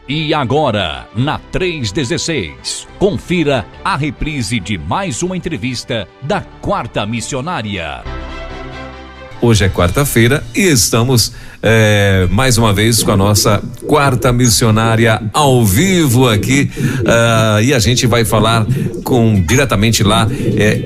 E agora, na 316, confira a reprise de mais uma entrevista da Quarta Missionária. Hoje é quarta-feira e estamos mais uma vez com a nossa Quarta Missionária ao vivo aqui, e a gente vai falar diretamente lá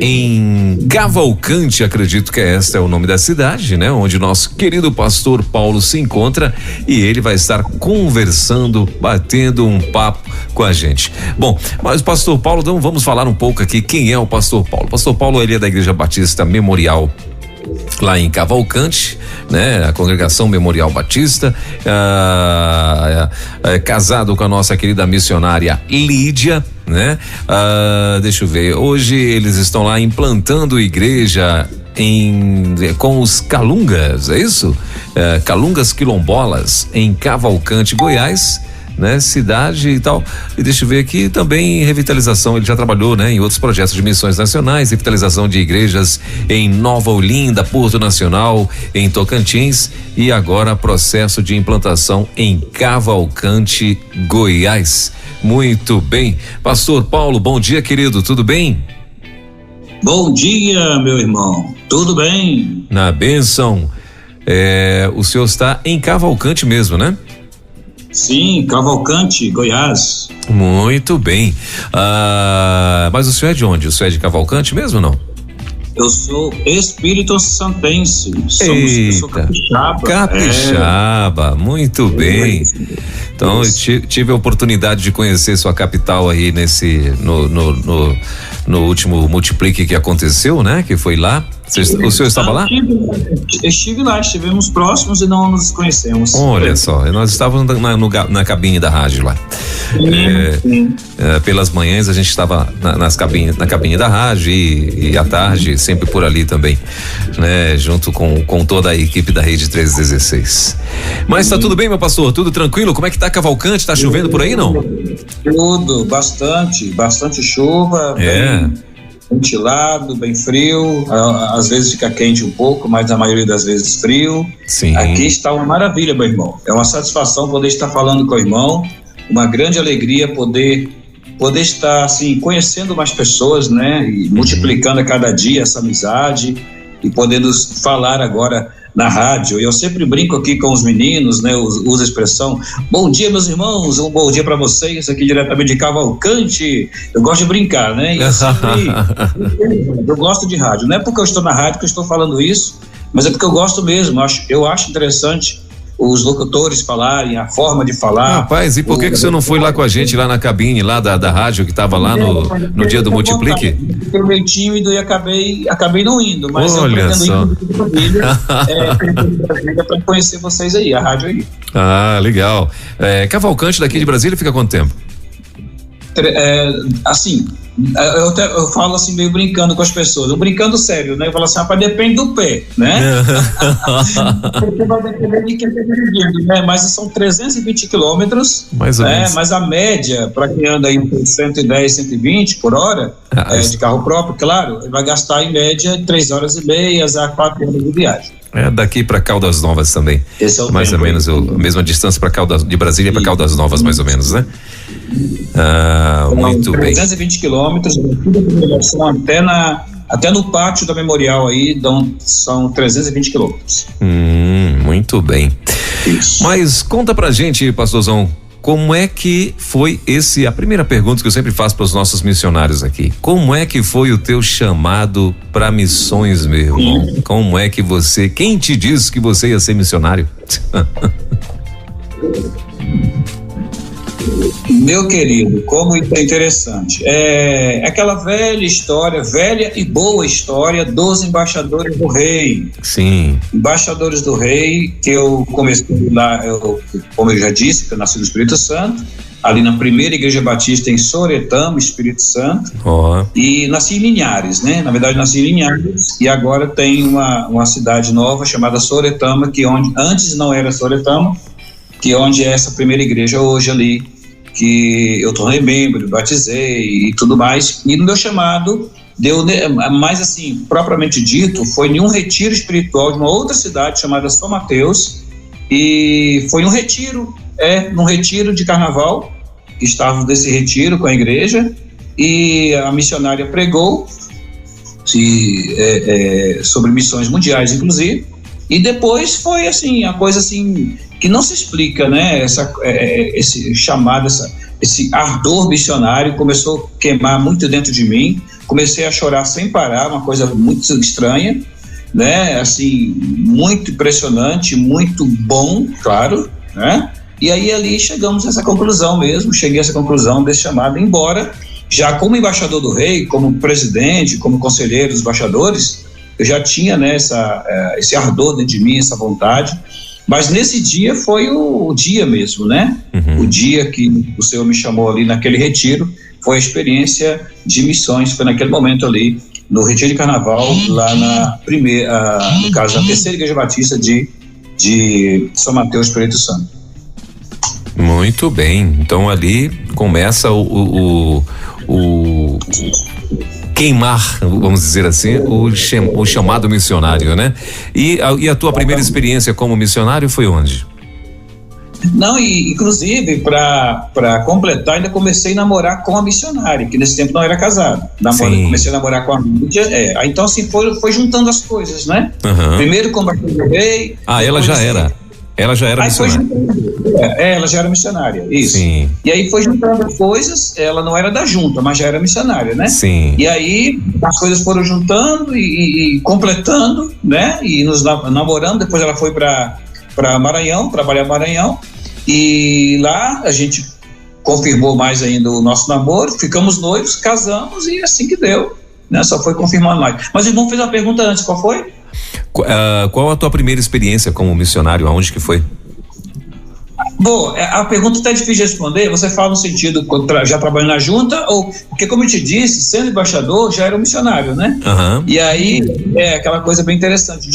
em Cavalcante, acredito que este é o nome da cidade, né? Onde o nosso querido pastor Paulo se encontra e ele vai estar conversando, batendo um papo com a gente. Bom, mas o pastor Paulo, então vamos falar um pouco aqui quem é o pastor Paulo. O pastor Paulo, ele é da Igreja Batista Memorial lá em Cavalcante, né? A Congregação Memorial Batista, casado com a nossa querida missionária Lídia, né? Deixa eu ver, hoje eles estão lá implantando igreja com os Calungas, é isso? Calungas Quilombolas em Cavalcante, Goiás, né? Cidade e tal. E deixa eu ver aqui também revitalização, ele já trabalhou, né? Em outros projetos de missões nacionais, revitalização de igrejas em Nova Olinda, Porto Nacional, em Tocantins e agora processo de implantação em Cavalcante, Goiás. Muito bem. Pastor Paulo, bom dia, querido, tudo bem? Bom dia, meu irmão, tudo bem? Na bênção. O senhor está em Cavalcante mesmo, né? Sim, Cavalcante, Goiás. Muito bem. Mas o senhor é de onde? O senhor é de Cavalcante mesmo ou não? Eu sou espírito santense. Eu sou capixaba. Capixaba, muito bem. Então, eu tive a oportunidade de conhecer sua capital aí no último Multiplique que aconteceu, né? Que foi lá. O senhor estava lá? Estive lá, estivemos próximos e não nos conhecemos. Olha só, nós estávamos na cabine da rádio lá. Pelas manhãs a gente estava na cabine da rádio e à tarde sempre por ali também, né? Junto com toda a equipe da Rede 316. Mas tá tudo bem, meu pastor? Tudo tranquilo? Como é que tá Cavalcante? Tá chovendo por aí, não? Tudo, bastante chuva. Ventilado, bem frio, às vezes fica quente um pouco, mas na maioria das vezes frio. Sim. Aqui está uma maravilha, meu irmão. É uma satisfação poder estar falando com o irmão, uma grande alegria poder estar assim conhecendo mais pessoas, né? E multiplicando a cada dia essa amizade e podendo falar agora na rádio. Eu sempre brinco aqui com os meninos, né? Uso a expressão: bom dia, meus irmãos, um bom dia para vocês aqui diretamente de Cavalcante. Eu gosto de brincar, né? E eu gosto de rádio. Não é porque eu estou na rádio que eu estou falando isso, mas é porque eu gosto mesmo. Eu acho interessante os locutores falarem, a forma de falar. Rapaz, e por que você não foi lá com a gente, lá na cabine, lá da rádio, que estava lá no dia do Multiplique? Fiquei meio tímido e acabei não indo, mas olha, eu só. Ir com a família, para conhecer vocês aí, a rádio aí. Legal. Cavalcante daqui de Brasília fica quanto tempo? Assim, eu falo assim meio brincando com as pessoas, eu brincando sério, né? Eu falo assim, rapaz, depende do pé, né? Porque vai depender de quem está dirigindo, né? Mas são 320 quilômetros, mais ou menos. Mas a média, para quem anda aí por 110, 120 por hora, de carro próprio, claro, vai gastar em média 3 horas e meia a 4 horas de viagem. Daqui para Caldas Novas também. Esse é o mais ou menos a mesma distância de Brasília para Caldas Novas, mais ou menos, né? Muito 320 quilômetros, até no pátio da Memorial aí são 320 quilômetros. Muito bem. Isso. Mas conta pra gente, pastorzão, como é que foi a primeira pergunta que eu sempre faço para os nossos missionários aqui. Como é que foi o teu chamado para missões, meu irmão? Como é que quem te disse que você ia ser missionário? Meu querido, como isso é interessante. É aquela velha e boa história dos embaixadores do rei. Sim. Embaixadores do rei, que eu comecei lá, como eu já disse, que eu nasci no Espírito Santo, ali na primeira igreja batista em Soretama, Espírito Santo. E nasci em Linhares, né? Na verdade, nasci em Linhares e agora tem uma cidade nova chamada Soretama, que antes não era Soretama, que é onde é essa primeira igreja hoje ali, que eu tornei membro, batizei e tudo mais. E no meu chamado, mais assim, propriamente dito, foi em um retiro espiritual de uma outra cidade chamada São Mateus, e foi num retiro de carnaval, que estávamos nesse retiro com a igreja, e a missionária pregou sobre missões mundiais, inclusive, e depois foi assim, a coisa assim, que não se explica, né? Esse chamado, esse ardor missionário começou a queimar muito dentro de mim, comecei a chorar sem parar, uma coisa muito estranha, né? Assim, muito impressionante, muito bom, claro, né? E aí ali chegamos a essa conclusão mesmo, cheguei a essa conclusão desse chamado, embora já como embaixador do rei, como presidente, como conselheiro dos embaixadores, eu já tinha, né, esse ardor dentro de mim, essa vontade, mas nesse dia foi o dia mesmo, né? O dia que o Senhor me chamou ali naquele retiro, foi a experiência de missões, foi naquele momento ali, no retiro de carnaval, lá na primeira, no caso, na terceira igreja batista de São Mateus, Espírito Santo. Muito bem, então ali começa o queimar, vamos dizer assim, o chamado missionário, né? E a tua primeira experiência como missionário foi onde? Não, e inclusive para completar, ainda comecei a namorar com a missionária, que nesse tempo não era casado. Comecei a namorar com a mídia, então assim foi juntando as coisas, né? Primeiro combatendo o rei. Ela já era missionária. Ela já era missionária, isso. Sim. E aí foi juntando as coisas, ela não era da junta, mas já era missionária, né? Sim. E aí as coisas foram juntando e completando, né? E nos namorando, depois ela foi para Maranhão, trabalhar em Maranhão, e lá a gente confirmou mais ainda o nosso namoro, ficamos noivos, casamos e assim que deu, né? Só foi confirmando mais. Mas o irmão fez uma pergunta antes, qual foi? Qual a tua primeira experiência como missionário? Aonde que foi? Bom, a pergunta está difícil de responder. Você fala no sentido já trabalhando na junta, ou porque, como eu te disse, sendo embaixador já era um missionário, né? E aí é aquela coisa bem interessante,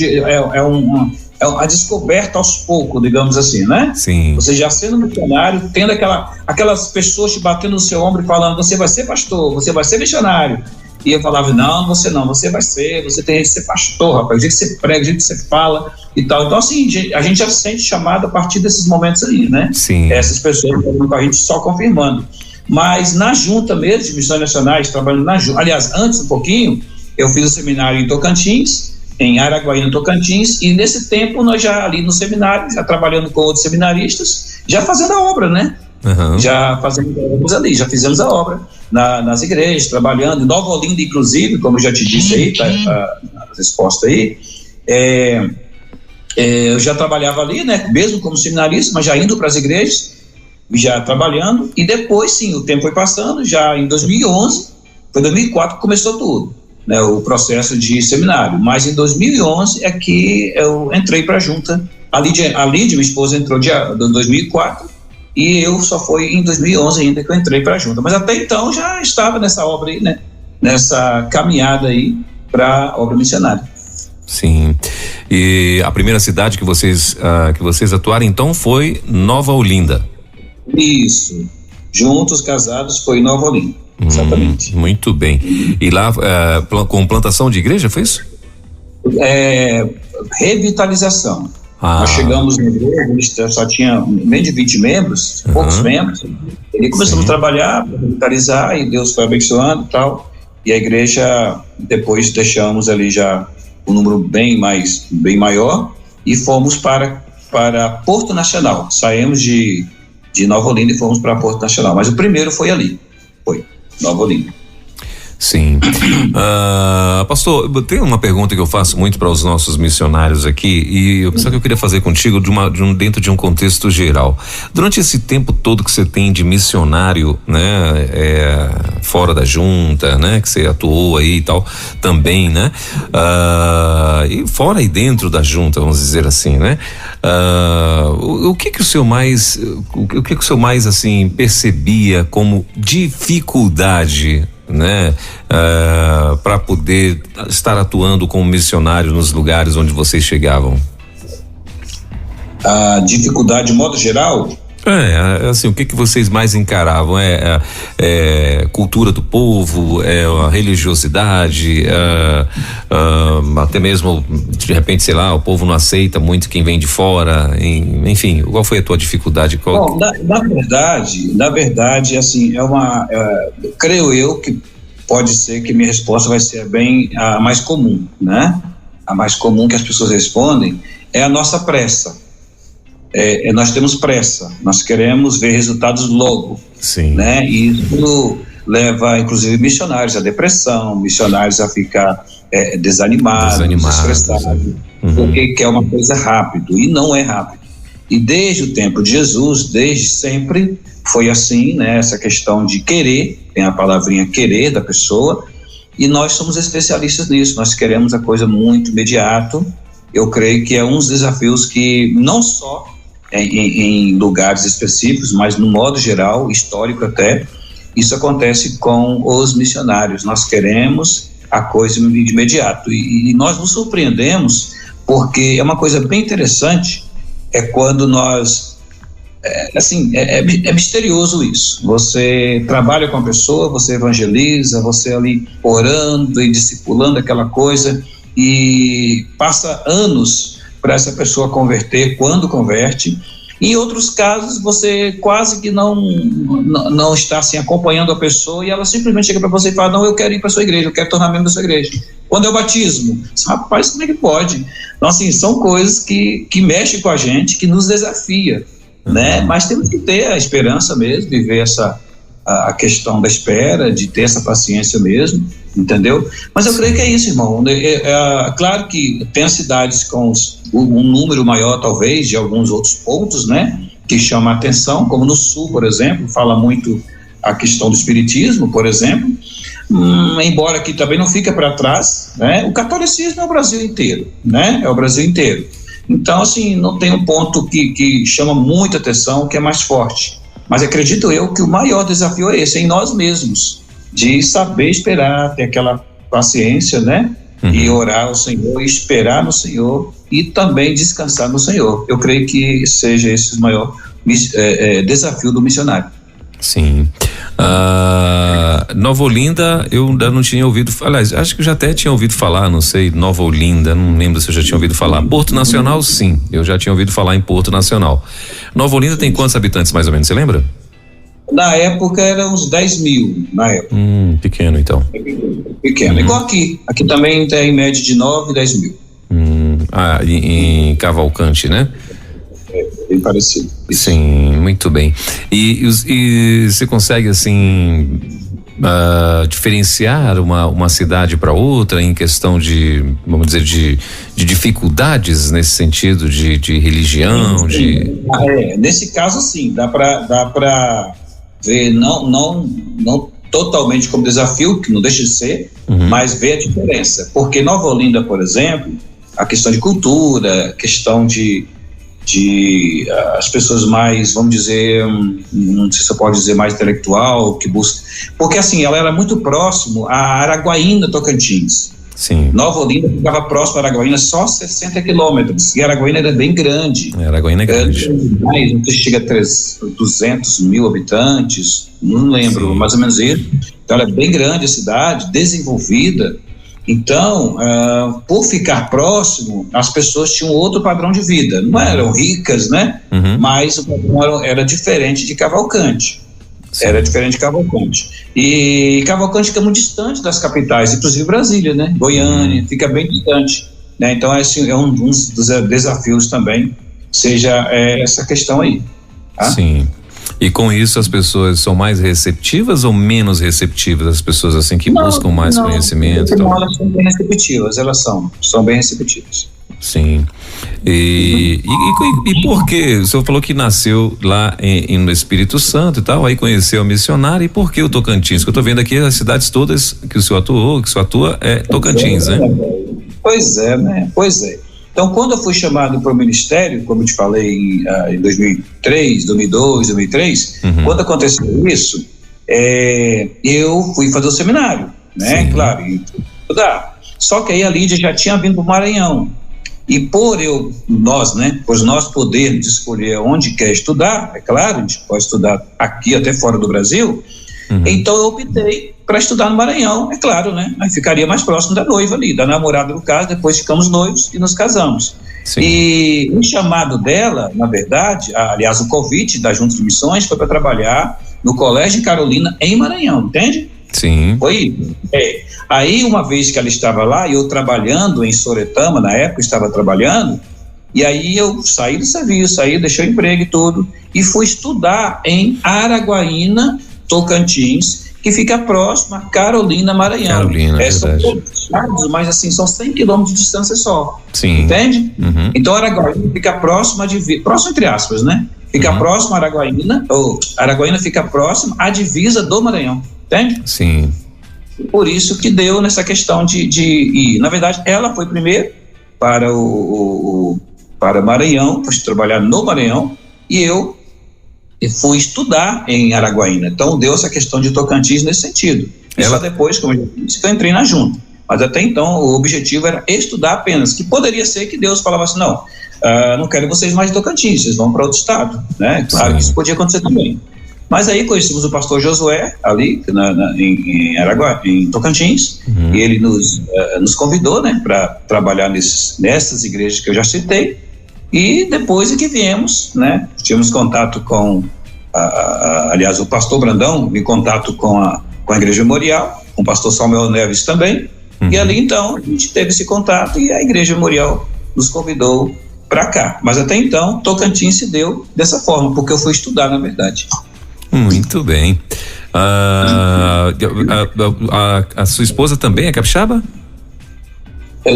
a descoberta aos poucos, digamos assim, né? Sim. Você já sendo missionário, tendo aquelas pessoas te batendo no seu ombro e falando: você vai ser pastor, você vai ser missionário. E eu falava: não, você vai ser, você tem que ser pastor, rapaz, o jeito que você prega, o jeito que você fala e tal. Então, assim, a gente já se sente chamado a partir desses momentos aí, né? Sim. Essas pessoas falando com a gente, só confirmando. Mas na junta mesmo, de missões nacionais, trabalhando na junta, aliás, antes um pouquinho, eu fiz o seminário em Tocantins, em Araguaína, Tocantins, e nesse tempo nós já ali no seminário, já trabalhando com outros seminaristas, já fazendo a obra, né? Já fazendo obras ali, já fizemos a obra nas igrejas, trabalhando em Nova Olinda, inclusive, como eu já te disse aí, tá a resposta aí. Eu já trabalhava ali, né, mesmo como seminarista, mas já indo para as igrejas, já trabalhando, e depois sim, o tempo foi passando, já em 2011, foi 2004 que começou tudo, né, o processo de seminário, mas em 2011 é que eu entrei para a junta. A Lídia, minha esposa, entrou em 2004, e eu só foi em 2011 ainda que eu entrei para a junta, mas até então já estava nessa obra aí, né, nessa caminhada aí para a obra missionária. Sim. E a primeira cidade que vocês atuaram então foi Nova Olinda. Isso. Juntos, casados, foi Nova Olinda. Exatamente. Muito bem. E lá com plantação de igreja, foi isso? Revitalização. Nós chegamos na igreja, só tinha menos de 20 membros, poucos membros, e começamos a trabalhar, revitalizar, e Deus foi abençoando e tal, e a igreja, depois deixamos ali já um número bem maior, e fomos para Porto Nacional. Saímos de Nova Olinda e fomos para Porto Nacional, mas o primeiro foi ali, foi Nova Olinda. Sim. Pastor, tem uma pergunta que eu faço muito para os nossos missionários aqui, e só que eu queria fazer contigo dentro de um contexto geral. Durante esse tempo todo que você tem de missionário, né, fora da junta, né, que você atuou aí e tal, também, né, e fora e dentro da junta, vamos dizer assim, né, o que o senhor mais assim percebia como dificuldade, né, para poder estar atuando como missionário nos lugares onde vocês chegavam? A dificuldade de modo geral? Assim, o que vocês mais encaravam? Cultura do povo, a religiosidade, até mesmo, de repente, sei lá, o povo não aceita muito quem vem de fora, enfim, qual foi a tua dificuldade? Bom, na verdade, assim, creio eu que pode ser que minha resposta vai ser bem a mais comum, né? A mais comum que as pessoas respondem é a nossa pressa. Nós temos pressa, nós queremos ver resultados logo. Sim. Né? E isso leva, inclusive, missionários à depressão, missionários a ficar desanimados, estressados, porque quer uma coisa rápido, e não é rápido. E desde o tempo de Jesus, desde sempre, foi assim, né? Essa questão de querer, tem a palavrinha querer da pessoa, e nós somos especialistas nisso, nós queremos a coisa muito imediato. Eu creio que é um dos desafios que não só em lugares específicos, mas no modo geral, histórico até, isso acontece com os missionários. Nós queremos a coisa de imediato e nós nos surpreendemos, porque é uma coisa bem interessante, quando nós, é misterioso isso. Você trabalha com a pessoa, você evangeliza, você ali orando e discipulando aquela coisa, e passa anos para essa pessoa converter, quando converte. Em outros casos, você quase que não está assim acompanhando a pessoa, e ela simplesmente chega para você e fala: não, eu quero ir para a sua igreja, eu quero tornar membro da sua igreja. Quando é o batismo, rapaz, como é que pode? Então, assim, são coisas que mexem com a gente, que nos desafia, né? Mas temos que ter a esperança mesmo, de ver a questão da espera, de ter essa paciência mesmo, entendeu? Mas eu creio que é isso, irmão. Claro que tem cidades com um número maior, talvez, de alguns outros pontos, né, que chama a atenção, como no Sul, por exemplo, fala muito a questão do espiritismo, por exemplo, embora aqui também não fica para trás, né? O catolicismo é o Brasil inteiro, né? É o Brasil inteiro. Então, assim, não tem um ponto que chama muita atenção, que é mais forte. Mas acredito eu que o maior desafio é esse, em nós mesmos, de saber esperar, ter aquela paciência, né? E orar ao Senhor, e esperar no Senhor, e também descansar no Senhor. Eu creio que seja esse o maior desafio do missionário. Sim. Nova Olinda, eu ainda não tinha ouvido falar, acho que eu já até tinha ouvido falar, não sei, Nova Olinda, não lembro se eu já tinha ouvido falar. Porto Nacional, sim, eu já tinha ouvido falar em Porto Nacional. Nova Olinda tem quantos habitantes mais ou menos, você lembra? Na época eram uns 10 mil, na época. Pequeno então. Pequeno, igual aqui também tem em média de 9, 10 mil. Em Cavalcante, né? Bem parecido. Sim, muito bem. E você consegue assim diferenciar uma cidade para outra em questão de, vamos dizer, de dificuldades nesse sentido de religião, nesse caso sim, dá para ver, não totalmente como desafio, que não deixa de ser, mas ver a diferença, porque Nova Olinda, por exemplo, a questão de cultura, questão de as pessoas mais, vamos dizer, não sei se eu posso dizer mais intelectual, que busca, porque assim, ela era muito próximo a Araguaína, Tocantins. Sim. Nova Olinda ficava próximo a Araguaína só 60 quilômetros, e Araguaína era bem grande. Araguaína é grande. Não sei se chega a 200 mil habitantes, não lembro, sim, mais ou menos isso. Então ela é bem grande a cidade, desenvolvida. Então, por ficar próximo, as pessoas tinham outro padrão de vida. Não eram ricas, né? Mas o padrão era diferente de Cavalcante. Sim. Era diferente de Cavalcante. E Cavalcante fica muito distante das capitais, inclusive Brasília, né? Goiânia, fica bem distante. Né? Então, assim, é um dos desafios também, seja essa questão aí. Tá? Sim. E com isso as pessoas são mais receptivas ou menos receptivas? As pessoas assim que buscam mais conhecimento? Não, elas são bem receptivas, são bem receptivas. Sim. E por quê? O senhor falou que nasceu lá no Espírito Santo e tal, aí conheceu a missionária, e por que o Tocantins? Que eu tô vendo aqui as cidades todas que o senhor atua é Tocantins, né? Pois é, né? Pois é. Então, quando eu fui chamado para o ministério, como eu te falei, em 2003, 2002, 2003, quando aconteceu isso, eu fui fazer o seminário, né? Sim. Claro, e estudar. Só que aí a Lídia já tinha vindo para o Maranhão. E por nós podermos escolher onde quer estudar, é claro, a gente pode estudar aqui até fora do Brasil, então eu optei para estudar no Maranhão, é claro, né? Aí ficaria mais próximo da noiva ali, da namorada no caso, depois ficamos noivos e nos casamos. Sim. E o chamado dela, na verdade, aliás, o convite da Junta de Missões foi para trabalhar no Colégio Carolina em Maranhão, entende? Sim. Foi. Aí, uma vez que ela estava lá, eu trabalhando em Soretama, na época estava trabalhando, e aí eu saí do serviço, deixei o emprego e tudo, e fui estudar em Araguaína, Tocantins, que fica próximo a Carolina, Maranhão. Carolina, é verdade. São estados, mas assim, são 100 quilômetros de distância só. Sim. Entende? Então, Araguaína fica próximo entre aspas, né? Fica próximo a Araguaína, ou Araguaína fica próximo à divisa do Maranhão. Entende? Sim. Por isso que deu nessa questão de ir. Na verdade, ela foi primeiro para Maranhão, para trabalhar no Maranhão, e eu fui estudar em Araguaína. Então, deu essa questão de Tocantins nesse sentido. E só depois, como eu disse, que eu entrei na junta. Mas até então, o objetivo era estudar apenas, que poderia ser que Deus falava assim, não quero vocês mais em Tocantins, vocês vão para outro estado, né? Claro que isso podia acontecer também. Mas aí conhecemos o pastor Josué ali em Tocantins, e ele nos convidou, né, para trabalhar nessas igrejas que eu já citei, e depois é que viemos, né, tivemos contato com aliás, o pastor Brandão em contato com a Igreja Memorial, com o pastor Samuel Neves também, e ali então a gente teve esse contato e a Igreja Memorial nos convidou para cá. Mas até então Tocantins se deu dessa forma, porque eu fui estudar, na verdade. Muito bem. A sua esposa também é capixaba?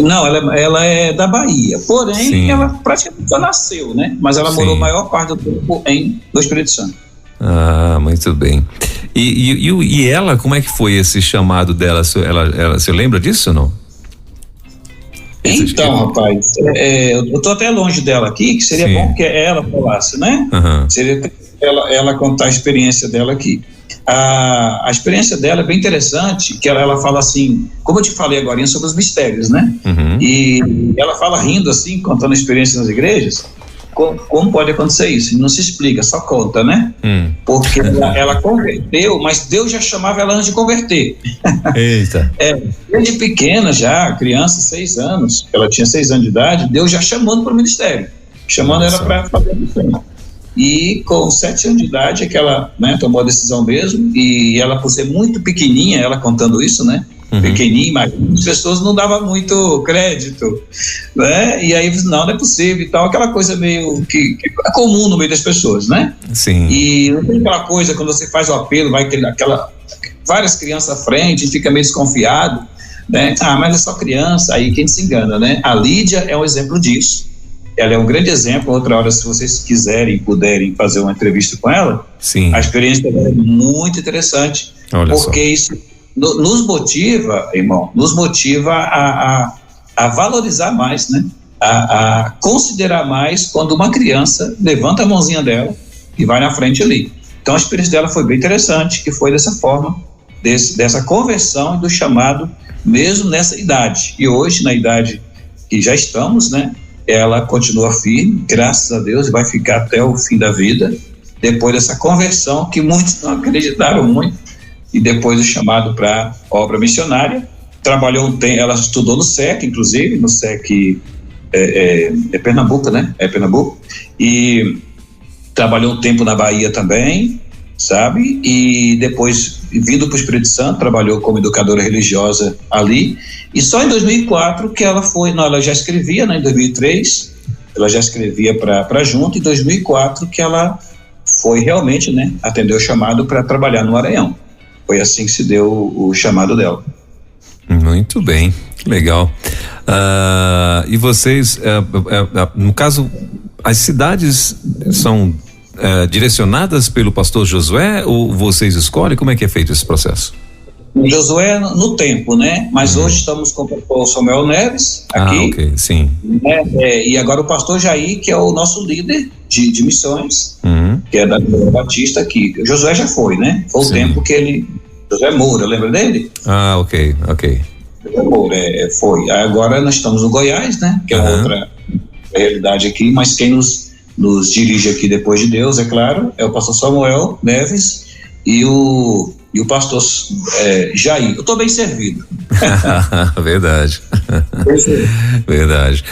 Não, ela é da Bahia, porém ela praticamente só nasceu, né? Mas ela morou a maior parte do tempo no Espírito Santo. Muito bem. E ela, como é que foi esse chamado dela? Você lembra disso ou não? Então, rapaz, eu tô até longe dela aqui, que seria bom que ela falasse, né? Seria ela contar a experiência dela aqui. A experiência dela é bem interessante, que ela fala assim, como eu te falei agora sobre os mistérios, né? E ela fala rindo assim, contando a experiência nas igrejas. Como pode acontecer isso? Não se explica, só conta, né? Porque ela converteu, mas Deus já chamava ela antes de converter. Eita. Desde pequena já, criança, 6 anos, ela tinha 6 anos de idade, Deus já chamando para o ministério, chamando ela para fazer a missão. E com 7 anos de idade é que ela, né, tomou a decisão mesmo, e ela, por ser muito pequenininha, ela contando isso, né? Pequenininha, mas as pessoas não davam muito crédito, né? E aí, não é possível e tal, aquela coisa meio que é comum no meio das pessoas, né? Sim. E não tem aquela coisa, quando você faz o apelo, vai várias crianças à frente, e fica meio desconfiado, né? Mas é só criança, aí quem se engana, né? A Lídia é um exemplo disso. Ela é um grande exemplo. Outra hora, se vocês quiserem e puderem fazer uma entrevista com ela, a experiência dela é muito interessante. Olha porque só. Isso nos motiva, irmão, a valorizar mais, né? A considerar mais quando uma criança levanta a mãozinha dela e vai na frente ali. Então a experiência dela foi bem interessante, que foi dessa forma, dessa conversão e do chamado mesmo nessa idade. E hoje, na idade que já estamos, né? Ela continua firme, graças a Deus, e vai ficar até o fim da vida, depois dessa conversão que muitos não acreditaram muito, e depois o chamado para obra missionária. Trabalhou um tempo, ela estudou no SEC, inclusive, no SEC é Pernambuco, né? É Pernambuco, e trabalhou um tempo na Bahia também, sabe? E depois, vindo para o Espírito Santo, trabalhou como educadora religiosa ali. E só em 2004 que ela foi, ela já escrevia, né, em 2003, ela já escrevia para a Junta, em 2004 que ela foi realmente, né, atendeu o chamado para trabalhar no Maranhão. Foi assim que se deu o chamado dela. Muito bem, legal. E vocês, no caso, as cidades são direcionadas pelo pastor Josué ou vocês escolhem? Como é que é feito esse processo? Josué no tempo, né? Mas hoje estamos com o pastor Samuel Neves aqui. Ok, sim. Né? E agora o pastor Jair, que é o nosso líder de missões, que é da Batista aqui. O Josué já foi, né? Foi o tempo que ele... Josué Moura, lembra dele? Ok. Josué Moura, foi. Agora nós estamos no Goiás, né? Que é a realidade aqui, mas quem nos dirige aqui depois de Deus, é claro, é o pastor Samuel Neves e o pastor Jair. Eu estou bem servido. Verdade. Verdade.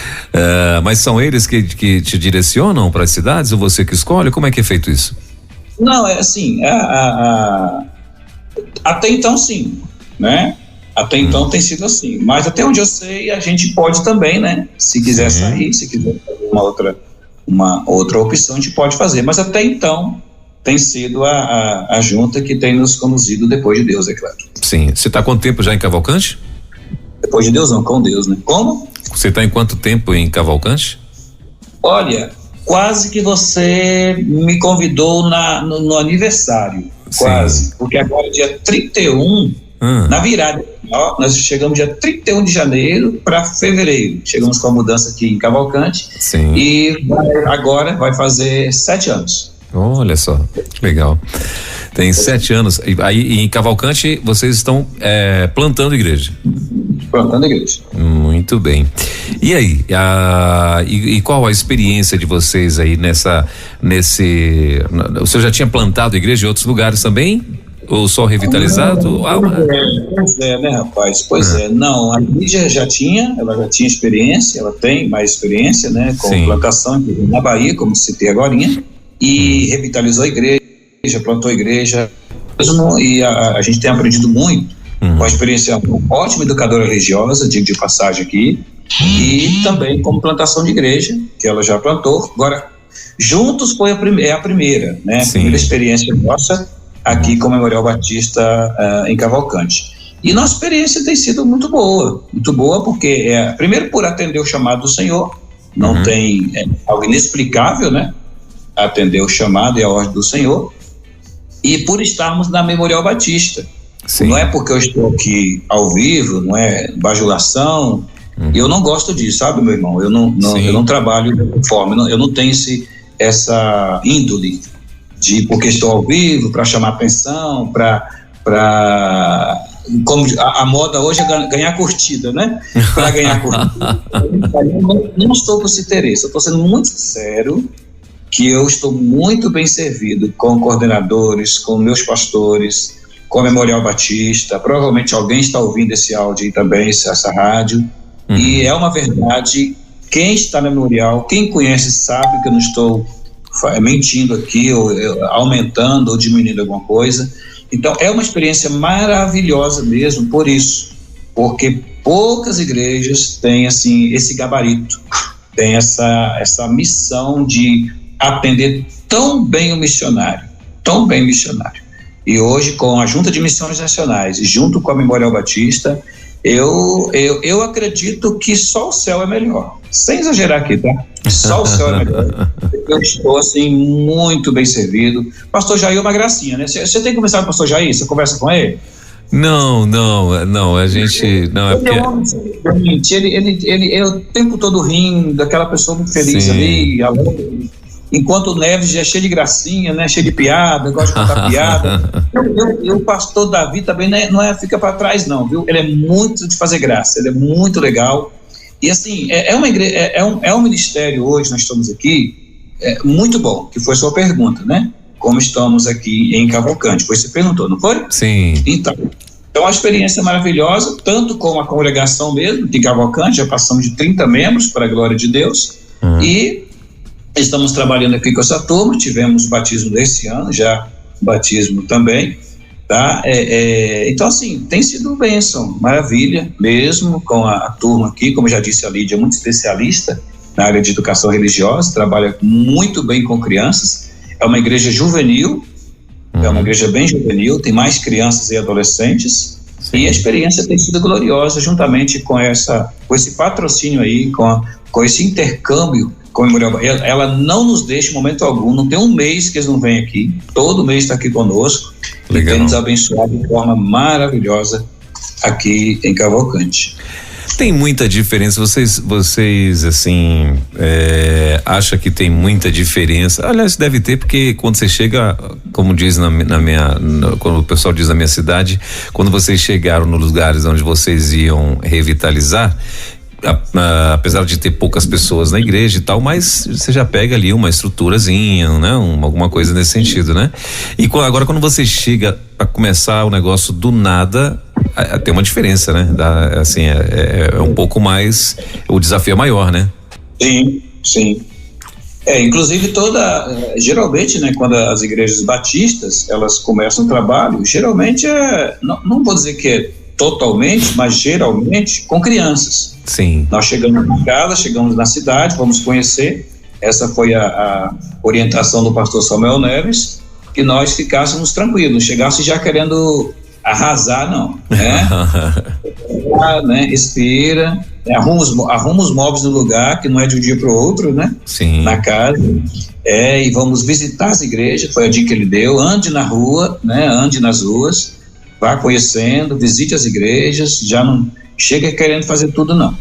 Mas são eles que te direcionam para as cidades ou você que escolhe? Como é que é feito isso? Não, é assim, até então sim, né? Até então tem sido assim, mas até onde eu sei a gente pode também, né? Se quiser sair, se quiser fazer uma outra opção, a gente pode fazer, mas até então tem sido a junta que tem nos conduzido depois de Deus, é claro. Sim, você está há quanto tempo já em Cavalcante? Depois de Deus não, com Deus, né? Como? Você está em quanto tempo em Cavalcante? Olha, quase que você me convidou no aniversário, quase, porque agora dia 31, na virada, nós chegamos dia 31 de janeiro para fevereiro, chegamos com a mudança aqui em Cavalcante. Sim. E agora vai fazer 7 anos. Olha só, que legal. Tem 7 anos. Aí em Cavalcante vocês estão plantando igreja. Plantando igreja. Muito bem. E aí, e qual a experiência de vocês aí o senhor já tinha plantado igreja em outros lugares também? Ou só revitalizado? Pois é, né, rapaz? Pois é. Não, a Lídia ela já tinha experiência, ela tem mais experiência, né, com plantação na Bahia, como citei agorinha, e revitalizou a igreja, plantou a igreja mesmo, e a gente tem aprendido muito com a experiência, ótima educadora religiosa, digo de passagem aqui, e também como plantação de igreja, que ela já plantou. Agora, juntos foi a primeira, né? A primeira experiência nossa aqui com o Memorial Batista em Cavalcante. E nossa experiência tem sido muito boa porque primeiro por atender o chamado do Senhor, não tem algo inexplicável, né? Atender o chamado e a ordem do Senhor, e por estarmos na Memorial Batista. Sim. Não é porque eu estou aqui ao vivo, não é bajulação, eu não gosto disso, sabe, meu irmão? Eu não trabalho de forma, eu não tenho essa índole porque estou ao vivo, para chamar atenção, como a moda hoje é ganhar curtida, né? Para ganhar curtida. Não estou com esse interesse, eu estou sendo muito sincero que eu estou muito bem servido com coordenadores, com meus pastores, com a Memorial Batista. Provavelmente alguém está ouvindo esse áudio aí também, essa rádio, e é uma verdade. Quem está na Memorial, quem conhece sabe que eu não estou mentindo aqui, ou aumentando ou diminuindo alguma coisa. Então é uma experiência maravilhosa mesmo, porque poucas igrejas têm assim esse gabarito, tem essa missão de atender tão bem o missionário. E hoje, com a Junta de Missões Nacionais e junto com a Memorial Batista, eu acredito que só o céu é melhor, sem exagerar aqui, tá? Só o céu é melhor. Eu estou assim muito bem servido. Pastor Jair é uma gracinha, né? Você tem conversado com o pastor Jair? Você conversa com ele? Não, a gente não é porque ele é o tempo todo rindo, daquela pessoa muito feliz ali, enquanto o Neves já é cheio de gracinha, né? Cheio de piada, gosta de contar piada. O pastor Davi também fica para trás não, viu? Ele é muito de fazer graça, ele é muito legal. E assim, uma igreja, é um ministério hoje, nós estamos aqui, muito bom, que foi sua pergunta, né? Como estamos aqui em Cavalcante, foi você perguntou, não foi? Sim. Então a experiência é maravilhosa, tanto com a congregação mesmo, de Cavalcante, já passamos de 30 membros, para a glória de Deus, e estamos trabalhando aqui com essa turma, tivemos batismo desse ano, já batismo também, tá? Então assim, tem sido bênção, maravilha mesmo com a turma aqui, como já disse a Lídia, muito especialista na área de educação religiosa, trabalha muito bem com crianças, é uma igreja juvenil, é uma igreja bem juvenil, tem mais crianças e adolescentes. Sim. E a experiência tem sido gloriosa, juntamente com esse patrocínio aí, com esse intercâmbio com a Memorial. Ela não nos deixa em momento algum, não tem um mês que eles não vêm aqui, todo mês está aqui conosco. Legal. E tem nos abençoado de forma maravilhosa aqui em Cavalcante. Tem muita diferença, vocês assim, acham que tem muita diferença? Aliás, deve ter, porque quando você chega, como diz quando o pessoal diz na minha cidade, quando vocês chegaram nos lugares onde vocês iam revitalizar, apesar de ter poucas pessoas na igreja e tal, mas você já pega ali uma estruturazinha, né? Alguma coisa nesse sentido, né? E agora quando você chega para começar o negócio do nada, tem uma diferença, né? É um pouco mais, o desafio é maior, né? Sim. Inclusive geralmente, né, quando as igrejas batistas, elas começam o trabalho, geralmente não vou dizer que é totalmente, mas geralmente com crianças. Sim. Nós chegamos em casa, chegamos na cidade, vamos conhecer, essa foi a orientação do pastor Samuel Neves, que nós ficássemos tranquilos, não chegasse já querendo arrasar, não, né? Respira, arruma os móveis no lugar, que não é de um dia para o outro, né? Sim. Na casa, e vamos visitar as igrejas, foi a dica que ele deu, ande na rua, né? Ande nas ruas, vá conhecendo, visite as igrejas, já não chega querendo fazer tudo, não.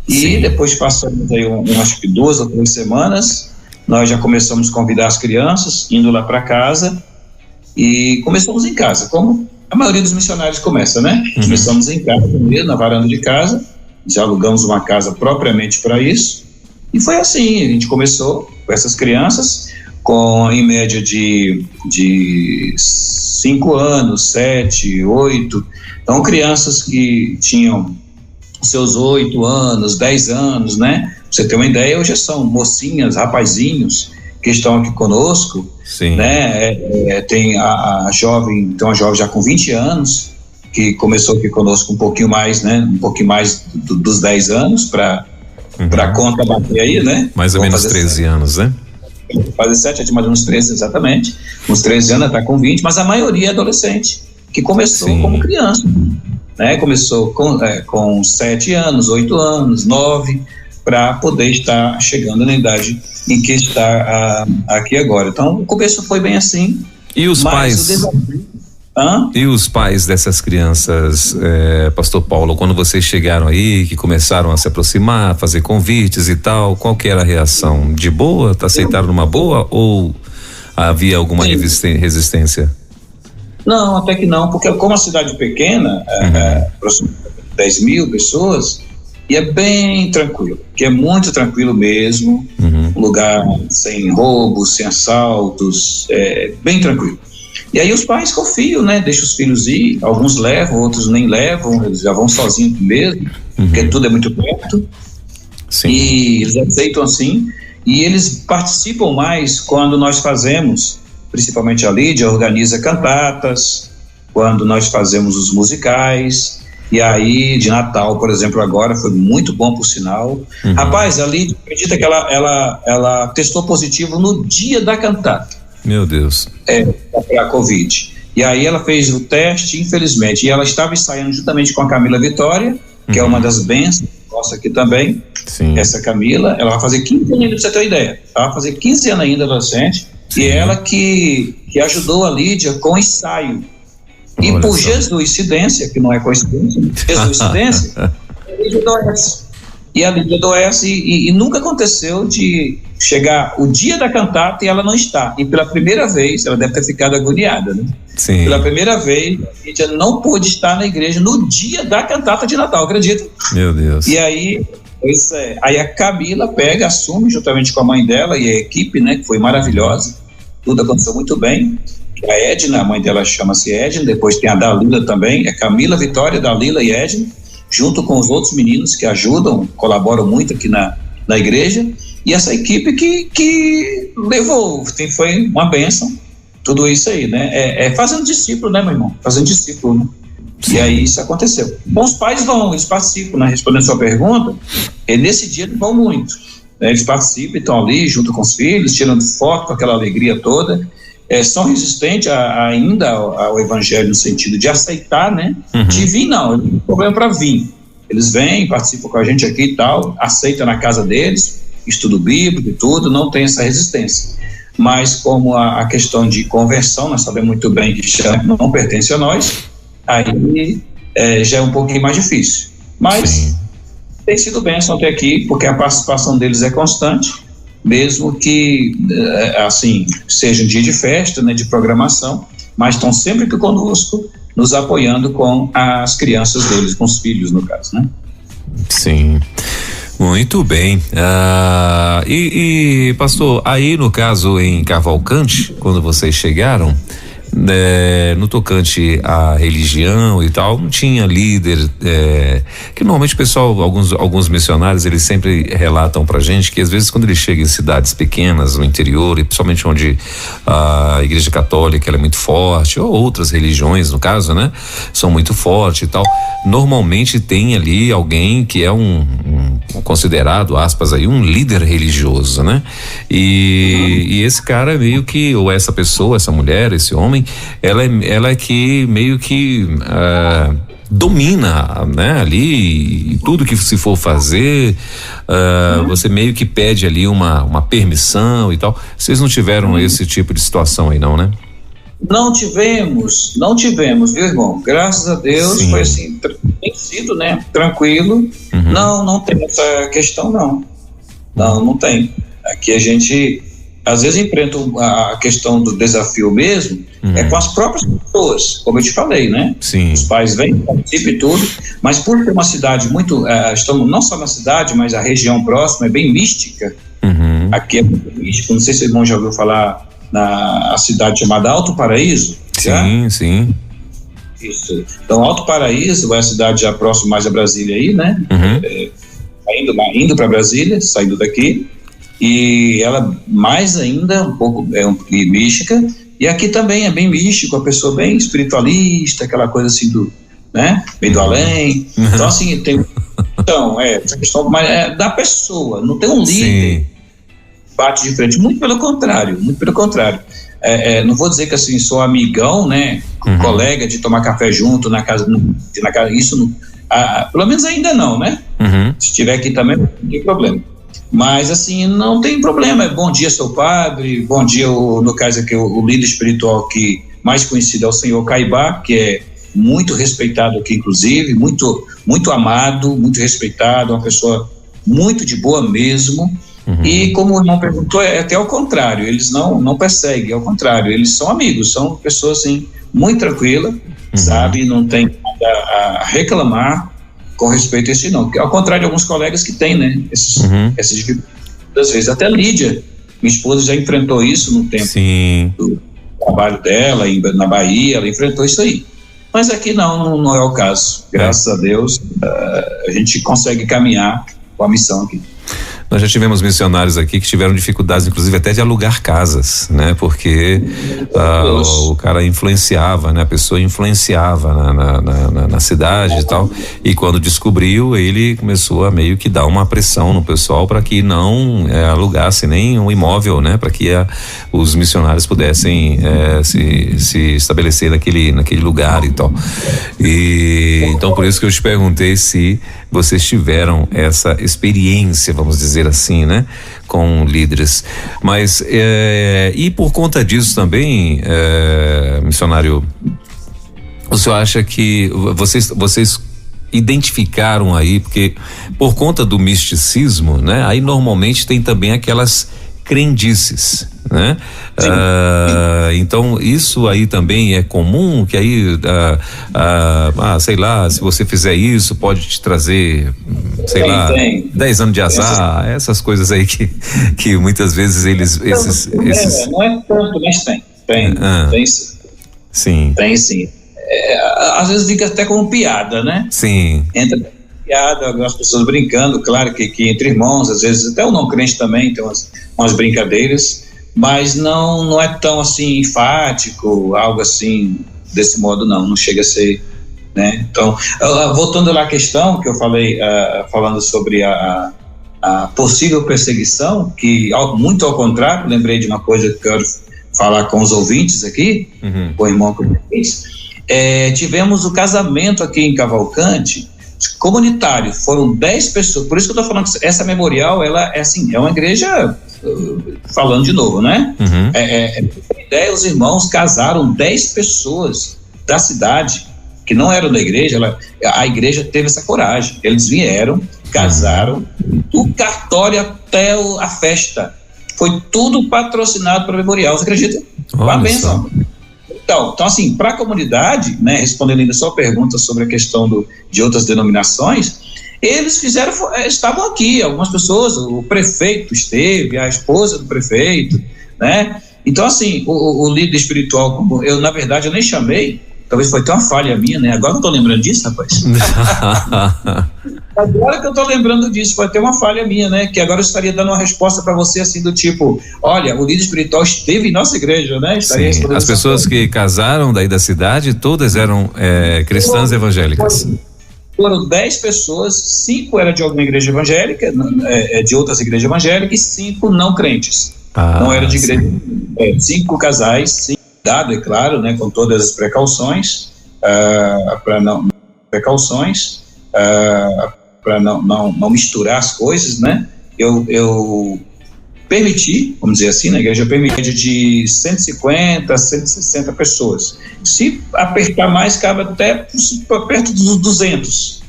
E depois passamos aí acho que 2 ou 3 semanas, nós já começamos a convidar as crianças, indo lá para casa, e começamos em casa, como a maioria dos missionários começa, né? Começamos em casa mesmo, na varanda de casa, já alugamos uma casa propriamente para isso, e foi assim, a gente começou com essas crianças, em média de 5 anos, 7, 8, então crianças que tinham seus 8 anos, 10 anos, né? Pra você ter uma ideia, hoje são mocinhas, rapazinhos que estão aqui conosco, né? Tem uma jovem já com 20 anos, que começou aqui conosco um pouquinho mais, né? Um pouquinho mais dos 10 anos para a conta bater aí, né? Mais ou menos 13 anos, né? Fazer 7, de mais ou menos 13, exatamente. Uns 13 anos, está com 20, mas a maioria é adolescente, que começou como criança, né? Começou com 7 anos, 8 anos, 9, para poder estar chegando na idade em que está aqui agora. Então, o começo foi bem assim. E os pais? E os pais dessas crianças, pastor Paulo, quando vocês chegaram aí, que começaram a se aproximar, fazer convites e tal, qual que era a reação? De boa? Aceitaram numa boa ou havia alguma resistência? Não, até que não, porque como a cidade é pequena, aproximadamente 10 mil pessoas, e é bem tranquilo, que é muito tranquilo mesmo, um lugar sem roubos, sem assaltos, bem tranquilo. E aí os pais confiam, né? Deixam os filhos ir, alguns levam, outros nem levam, eles já vão sozinhos mesmo, porque tudo é muito perto. Sim. E eles aceitam assim, e eles participam mais quando nós fazemos, principalmente a Lídia organiza cantatas, quando nós fazemos os musicais, e aí de Natal, por exemplo, agora foi muito bom, por sinal. Rapaz, a Lídia acredita que ela testou positivo no dia da cantata. Meu Deus. Para a Covid. E aí ela fez o teste, infelizmente, e ela estava ensaiando juntamente com a Camila Vitória, que é uma das bênçãos nossa aqui também. Sim. Essa Camila, ela vai fazer 15 anos, pra você ter uma ideia, ela vai fazer 15 anos ainda, adolescente, e ela que ajudou a Lídia com o ensaio. E olha por só. Jesuicidência, que não é coincidência, Jesuicidência, a Lídia adoece. E a Lídia adoece e nunca aconteceu de chegar o dia da cantata e ela não está. E pela primeira vez, ela deve ter ficado agoniada, né? Sim. Pela primeira vez, a Lídia não pôde estar na igreja no dia da cantata de Natal, acredita? Meu Deus. E aí, aí a Camila pega, assume juntamente com a mãe dela e a equipe, né? Que foi maravilhosa. Tudo aconteceu muito bem. A Edna, a mãe dela chama-se Edna, depois tem a Dalila também, é Camila, Vitória, Dalila e Edna, junto com os outros meninos que ajudam, colaboram muito aqui na igreja, e essa equipe que levou, foi uma bênção, tudo isso aí, né? Fazendo discípulo, né, meu irmão? Fazendo discípulo, né? E aí isso aconteceu. Bom, os pais eles participam, né? Respondendo a sua pergunta, nesse dia eles vão muito, né? Eles participam, estão ali junto com os filhos, tirando foto com aquela alegria toda, são resistentes ainda ao evangelho no sentido de aceitar, né? De vir, não tem problema para vir. Eles vêm, participam com a gente aqui e tal, aceitam na casa deles, estudo bíblico e tudo, não tem essa resistência. Mas como a questão de conversão, nós sabemos muito bem que já não pertence a nós, aí já é um pouquinho mais difícil. Mas tem sido bênção até aqui, porque a participação deles é constante, mesmo que, assim, seja um dia de festa, né, de programação, mas estão sempre aqui conosco, nos apoiando com as crianças deles, com os filhos, no caso, né? Sim. Muito bem. Pastor, aí no caso em Cavalcante, quando vocês chegaram, no tocante à religião e tal, não tinha líder, que normalmente o pessoal, alguns missionários, eles sempre relatam pra gente que às vezes quando eles chegam em cidades pequenas no interior, e principalmente onde a igreja católica ela é muito forte, ou outras religiões no caso, né, são muito fortes e tal, normalmente tem ali alguém que é um considerado, aspas aí, um líder religioso, né? E esse cara meio que, ou essa pessoa, essa mulher, esse homem, ela é que meio que domina, né? Ali, e tudo que se for fazer, você meio que pede ali uma permissão e tal. Vocês não tiveram esse tipo de situação aí não, né? Não tivemos, viu, irmão? Graças a Deus. Sim. Foi assim, tem sido, né? Tranquilo. Não tem essa questão, não tem. Aqui a gente às vezes enfrenta a questão do desafio mesmo, com as próprias pessoas, como eu te falei, né? Sim. Os pais vêm, participam e tudo, mas por ter uma cidade muito, estamos não só na cidade, mas a região próxima é bem mística. Aqui é muito místico, não sei se o irmão já ouviu falar na cidade chamada Alto Paraíso. Sim. Isso. Então, Alto Paraíso é a cidade já próxima mais a Brasília aí, né? Indo para Brasília, saindo daqui, e ela mais ainda um pouco mística, e aqui também é bem místico, a pessoa bem espiritualista, aquela coisa assim do, né? Bem do além. Então, assim, essa questão da pessoa, não tem um líder. Sim. Bate de frente, muito pelo contrário. Não vou dizer que assim, sou amigão, né? Colega de tomar café junto na casa, isso não, pelo menos ainda não, né? Se estiver aqui também, não tem problema. Mas assim, não tem problema, bom dia seu padre, bom dia, no caso aqui, o líder espiritual que mais conhecido é o senhor Caibá, que é muito respeitado aqui, inclusive, muito, muito amado, muito respeitado, uma pessoa muito de boa mesmo. E como o irmão perguntou, é até ao contrário, eles não perseguem, ao contrário, eles são amigos, são pessoas assim, muito tranquilas, sabe, não tem nada a reclamar com respeito a isso não, ao contrário de alguns colegas que têm, né, essas dificuldades, às vezes até Lídia, minha esposa já enfrentou isso no tempo do trabalho dela, na Bahia, ela enfrentou isso aí, mas aqui não é o caso, graças a Deus, a gente consegue caminhar com a missão aqui. Nós já tivemos missionários aqui que tiveram dificuldades, inclusive até de alugar casas, né? Porque o cara influenciava, né? A pessoa influenciava na cidade e tal. E quando descobriu, ele começou a meio que dar uma pressão no pessoal para que não alugasse nem um imóvel, né? Para que os missionários pudessem se estabelecer naquele lugar e tal. Então por isso que eu te perguntei se vocês tiveram essa experiência, vamos dizer assim, né? Com líderes. Mas, e por conta disso também, missionário, o senhor acha que vocês identificaram aí, porque por conta do misticismo, né? Aí normalmente tem também aquelas crendices, né? Então isso aí também é comum, que aí sei lá, se você fizer isso pode te trazer, sei lá, 10 anos de azar, essas coisas aí que muitas vezes não é tanto, mas tem sim. Tem sim. Às vezes fica até como piada, né? Sim. Entra piada, algumas pessoas brincando, claro que entre irmãos, às vezes até o não crente também tem umas brincadeiras, mas não é tão assim enfático, algo assim desse modo não chega a ser, né? Então, voltando lá à questão que eu falei, falando sobre a possível perseguição, que muito ao contrário, lembrei de uma coisa que eu quero falar com os ouvintes aqui, com o irmão que eu fiz, tivemos o casamento aqui em Cavalcante, comunitário, foram 10 pessoas, por isso que eu estou falando que essa memorial, ela é assim, é uma igreja, falando de novo, né? Ideia, os irmãos casaram 10 pessoas da cidade, que não eram da igreja, a igreja teve essa coragem, eles vieram, casaram, do cartório até a festa, foi tudo patrocinado pelo memorial, você acredita? Uma bênção. Então assim, para a comunidade, né, respondendo ainda a sua pergunta sobre a questão de outras denominações, eles estavam aqui, algumas pessoas, o prefeito esteve, a esposa do prefeito, né? Então, assim, o líder espiritual, eu, na verdade, eu nem chamei, talvez foi até uma falha minha, né? Agora eu tô lembrando disso, rapaz. Agora que eu tô lembrando disso, foi até uma falha minha, né? Que agora eu estaria dando uma resposta para você, assim, do tipo, olha, o líder espiritual esteve em nossa igreja, né? Sim, as pessoas que casaram daí da cidade, todas eram cristãs evangélicas. Foram 10 pessoas, 5 eram de alguma igreja evangélica, de outras igrejas evangélicas, e 5 não crentes. Não era de igreja. 5 casais, 5 dado, é claro, né, com todas as precauções, para não misturar as coisas, né? Eu permiti, vamos dizer assim, na igreja permitia de 150 a 160 pessoas. Se apertar mais, cabe até perto dos 200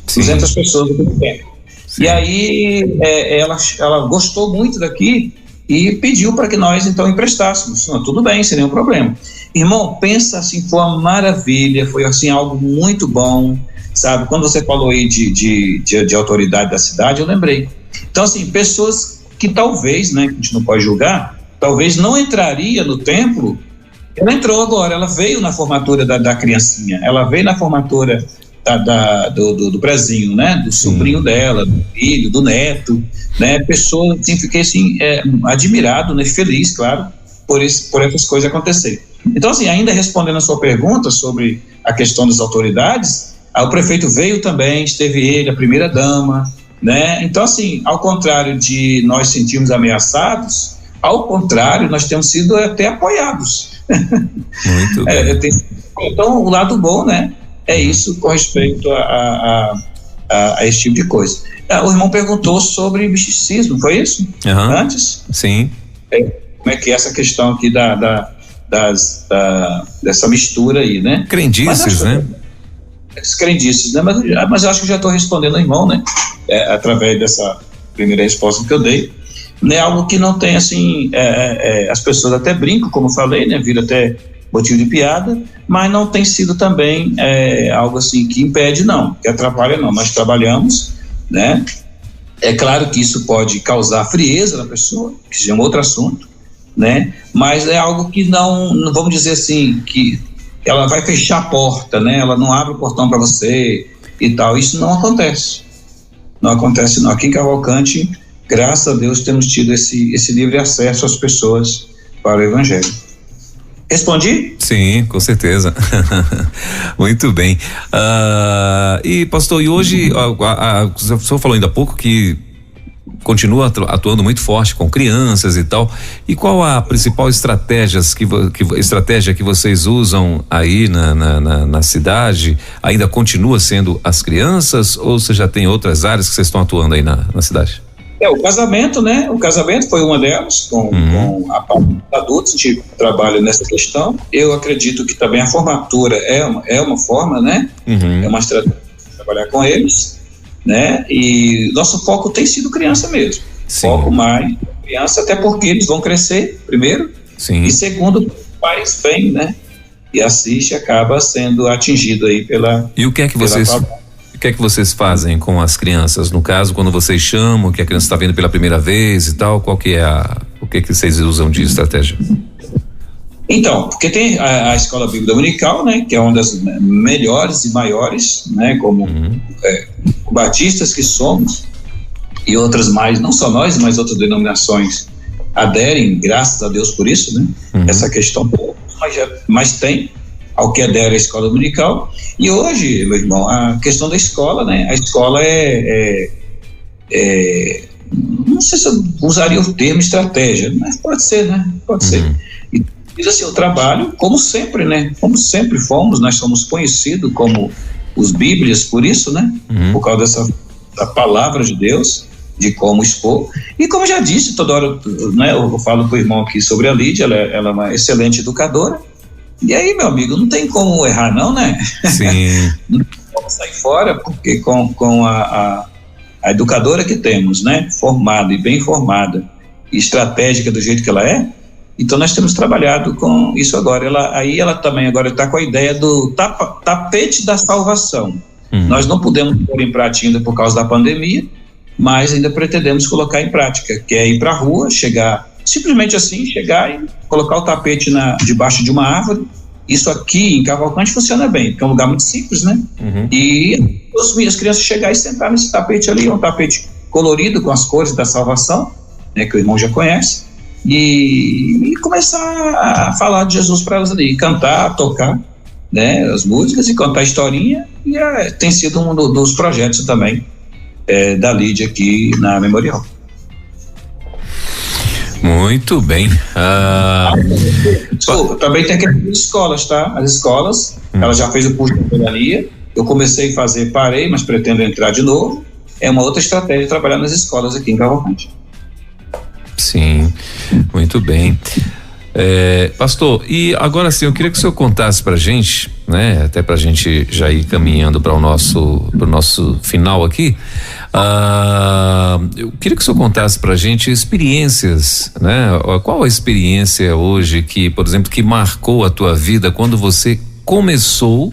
pessoas no tempo. Sim. E aí ela gostou muito daqui e pediu para que nós então emprestássemos. Não, tudo bem, sem nenhum problema. Irmão, pensa assim, foi uma maravilha, foi assim algo muito bom, sabe? Quando você falou aí de autoridade da cidade, eu lembrei. Então, assim, pessoas que talvez, né, que a gente não pode julgar, talvez não entraria no templo, ela entrou agora, ela veio na formatura da criancinha, ela veio na formatura do prezinho, né, do sobrinho dela, do filho, do neto, né, pessoa, assim, fiquei assim, admirado, né, feliz, claro, por essas coisas acontecerem. Então, assim, ainda respondendo a sua pergunta sobre a questão das autoridades, o prefeito veio também, esteve ele, a primeira dama, né? Então, assim, ao contrário de nós sentirmos ameaçados, ao contrário, nós temos sido até apoiados. Muito bem. Então, o lado bom, né, é isso com respeito a esse tipo de coisa. O irmão perguntou sobre misticismo, foi isso? Antes? Sim. Como é que é essa questão aqui dessa mistura aí, né? Crendices, né? As crendices, né? Mas eu acho que já estou respondendo ao irmão, né? Através dessa primeira resposta que eu dei. Né? Algo que não tem, assim, as pessoas até brincam, como eu falei, né? Vira até motivo de piada, mas não tem sido também algo assim que impede, não, que atrapalha, não. Nós trabalhamos, né? É claro que isso pode causar frieza na pessoa, que é um outro assunto, né? Mas é algo que não vamos dizer assim, que ela vai fechar a porta, né? Ela não abre o portão para você e tal. Isso não acontece. Não acontece, não. Aqui em Cavalcante, graças a Deus, temos tido esse livre acesso às pessoas para o Evangelho. Respondi? Sim, com certeza. Muito bem. E pastor, e hoje, o senhor falou ainda há pouco que continua atuando muito forte com crianças e tal. E qual a principal estratégia que vocês usam aí na cidade? Ainda continua sendo as crianças ou você já tem outras áreas que vocês estão atuando aí na cidade? O casamento, né? O casamento foi uma delas, com a parte dos adultos, a gente trabalha nessa questão. Eu acredito que também a formatura é uma forma, né? É uma estratégia de trabalhar com eles, né? E nosso foco tem sido criança mesmo. Sim. Foco mais criança, até porque eles vão crescer, primeiro. Sim. E segundo, os pais vêm, né? E assiste, acaba sendo atingido aí pela... E o que é que vocês fazem com as crianças? No caso, quando vocês chamam, que a criança está vindo pela primeira vez e tal, qual que é o que vocês usam de estratégia? Então, porque tem a Escola Bíblica Dominical, né, que é uma das melhores e maiores, né, como batistas que somos, e outras mais, não só nós, mas outras denominações aderem, graças a Deus por isso, né, essa questão, mas tem ao que adere a Escola Dominical. E hoje, meu irmão, a questão da escola, né, a escola não sei se eu usaria o termo estratégia, mas pode ser, né, pode ser. E diz assim, o trabalho, como sempre, né, como sempre fomos, nós somos conhecidos como os Bíblias por isso, né, por causa da palavra de Deus, de como expor. E como já disse, toda hora, né, eu falo com o irmão aqui sobre a Lídia, ela é uma excelente educadora. E aí, meu amigo, não tem como errar, não, né? Sim. Não tem como sair fora, porque com a educadora que temos, né, formada e bem formada, e estratégica do jeito que ela é, então nós temos trabalhado com isso agora. Ela também agora está com a ideia do tapete da salvação. Nós não pudemos pôr em prática ainda por causa da pandemia, mas ainda pretendemos colocar em prática, que é ir para a rua, chegar, simplesmente assim, chegar e colocar o tapete debaixo de uma árvore. Isso aqui em Cavalcante funciona bem, porque é um lugar muito simples, né? E as crianças chegar e sentar nesse tapete ali, é um tapete colorido com as cores da salvação, né, que o irmão já conhece, e começar a falar de Jesus para elas ali, cantar, tocar, né, as músicas e contar a historinha, e tem sido um dos projetos também da Lídia aqui na Memorial. Muito bem. Desculpa, também tem aquelas escolas, tá? As escolas, ela já fez o curso de capelania, eu comecei a fazer, parei, mas pretendo entrar de novo. É uma outra estratégia de trabalhar nas escolas aqui em Cavalcante. Sim, muito bem. Pastor, e agora sim, eu queria que o senhor contasse pra gente, né? Até pra gente já ir caminhando para o nosso final aqui. Eu queria que o senhor contasse pra gente experiências, né? Qual a experiência hoje que, por exemplo, que marcou a tua vida quando você começou,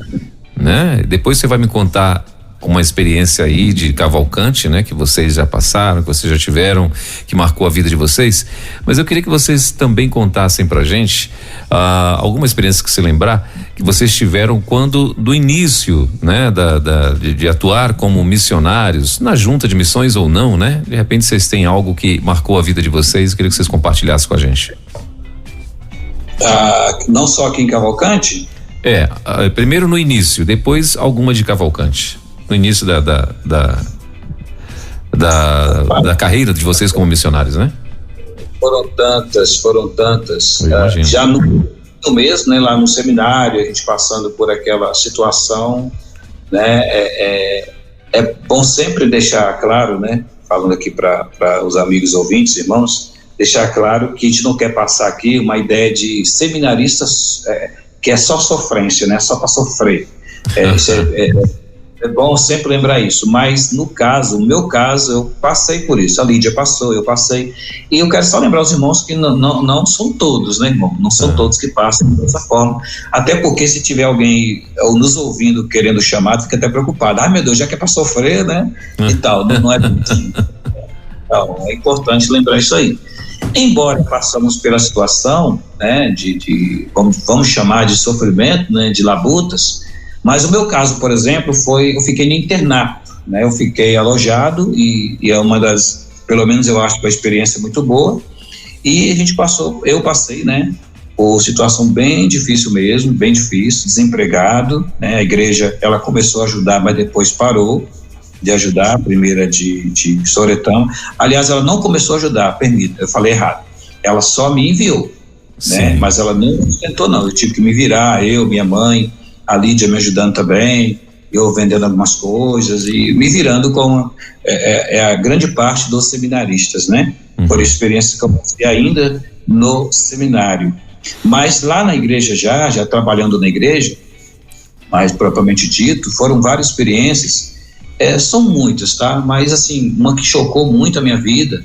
né? Depois você vai me contar uma experiência aí de Cavalcante, né? Que vocês já passaram, que vocês já tiveram, que marcou a vida de vocês, mas eu queria que vocês também contassem pra gente alguma experiência que se lembrar, que vocês tiveram do início, né? De atuar como missionários, na junta de missões ou não, né? De repente vocês têm algo que marcou a vida de vocês, eu queria que vocês compartilhassem com a gente. Não só aqui em Cavalcante? Primeiro no início, depois alguma de Cavalcante. No início da carreira de vocês como missionários, né? Foram tantas. Já no mesmo, né, lá no seminário, a gente passando por aquela situação, né? É bom sempre deixar claro, né? Falando aqui para os amigos ouvintes, irmãos, deixar claro que a gente não quer passar aqui uma ideia de seminaristas que é só sofrência, né? Só para sofrer. É bom sempre lembrar isso, mas no meu caso, eu passei por isso, a Lídia passou, eu passei, e eu quero só lembrar os irmãos que não são todos, né, irmão? Não são todos que passam dessa forma, até porque se tiver alguém nos ouvindo querendo chamado, fica até preocupado, meu Deus, já que é para sofrer, né, e tal, não é assim. Então, é importante lembrar isso aí. Embora passamos pela situação, né, de vamos chamar de sofrimento, né, de labutas, mas o meu caso, por exemplo, eu fiquei no internato, né? Eu fiquei alojado e é uma das, pelo menos eu acho que a experiência muito boa, e eu passei, né, por situação bem difícil mesmo, bem difícil, desempregado, né? A igreja, ela começou a ajudar, mas depois parou de ajudar, a primeira de Soretão, aliás, ela não começou a ajudar, eu falei errado, ela só me enviou, né? Mas ela não tentou não, eu tive que me virar, minha mãe, a Lídia me ajudando também, eu vendendo algumas coisas e me virando com a grande parte dos seminaristas, né? Por experiência que eu passei ainda no seminário. Mas lá na igreja já trabalhando na igreja, mais propriamente dito, foram várias experiências, são muitas, tá? Mas assim, uma que chocou muito a minha vida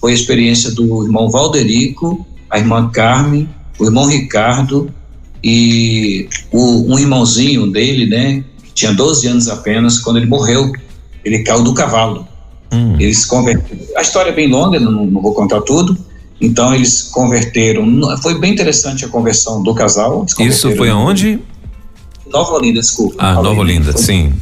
foi a experiência do irmão Valderico, a irmã Carmen, o irmão Ricardo, e um irmãozinho dele, né, que tinha 12 anos apenas, quando ele morreu, ele caiu do cavalo. Eles converteram, a história é bem longa, não vou contar tudo, então eles converteram, foi bem interessante a conversão do casal. Isso foi aonde? Nova Olinda, desculpa. Nova Olinda, sim.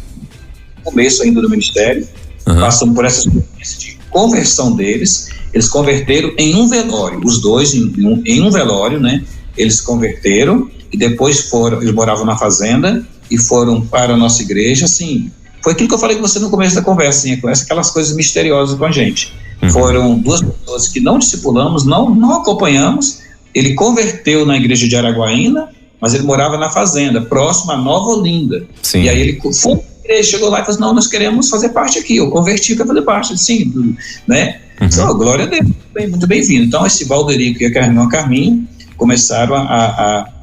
Começo ainda do ministério, passamos por essa experiência de conversão deles, eles converteram em um velório, os dois em um velório, né, eles converteram, e depois eles moravam na fazenda e foram para a nossa igreja, assim, foi aquilo que eu falei com você no começo da conversa, aquelas coisas misteriosas com a gente. Foram duas pessoas que não discipulamos, não acompanhamos, ele converteu na igreja de Araguaína, mas ele morava na fazenda, próximo a Nova Olinda. Sim. E aí ele foi à igreja, chegou lá e falou assim, não, nós queremos fazer parte aqui, eu converti para fazer parte, sim, né? Então, glória a Deus, muito bem-vindo. Então, esse Valderico e a irmã Carminha começaram a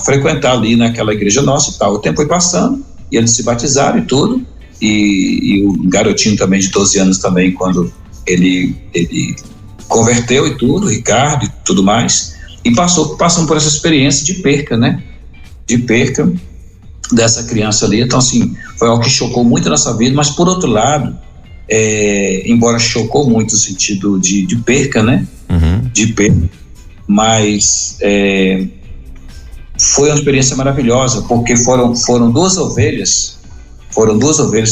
frequentar ali naquela igreja nossa e tal. O tempo foi passando e eles se batizaram e tudo, e o garotinho também de 12 anos também, quando ele converteu e tudo, Ricardo e tudo mais, e passam por essa experiência de perca, né? De perca. dessa criança ali. Então, assim, foi algo que chocou muito a nossa vida, mas por outro lado, embora chocou muito no sentido de perca, né? De perca, mas foi uma experiência maravilhosa, porque foram duas ovelhas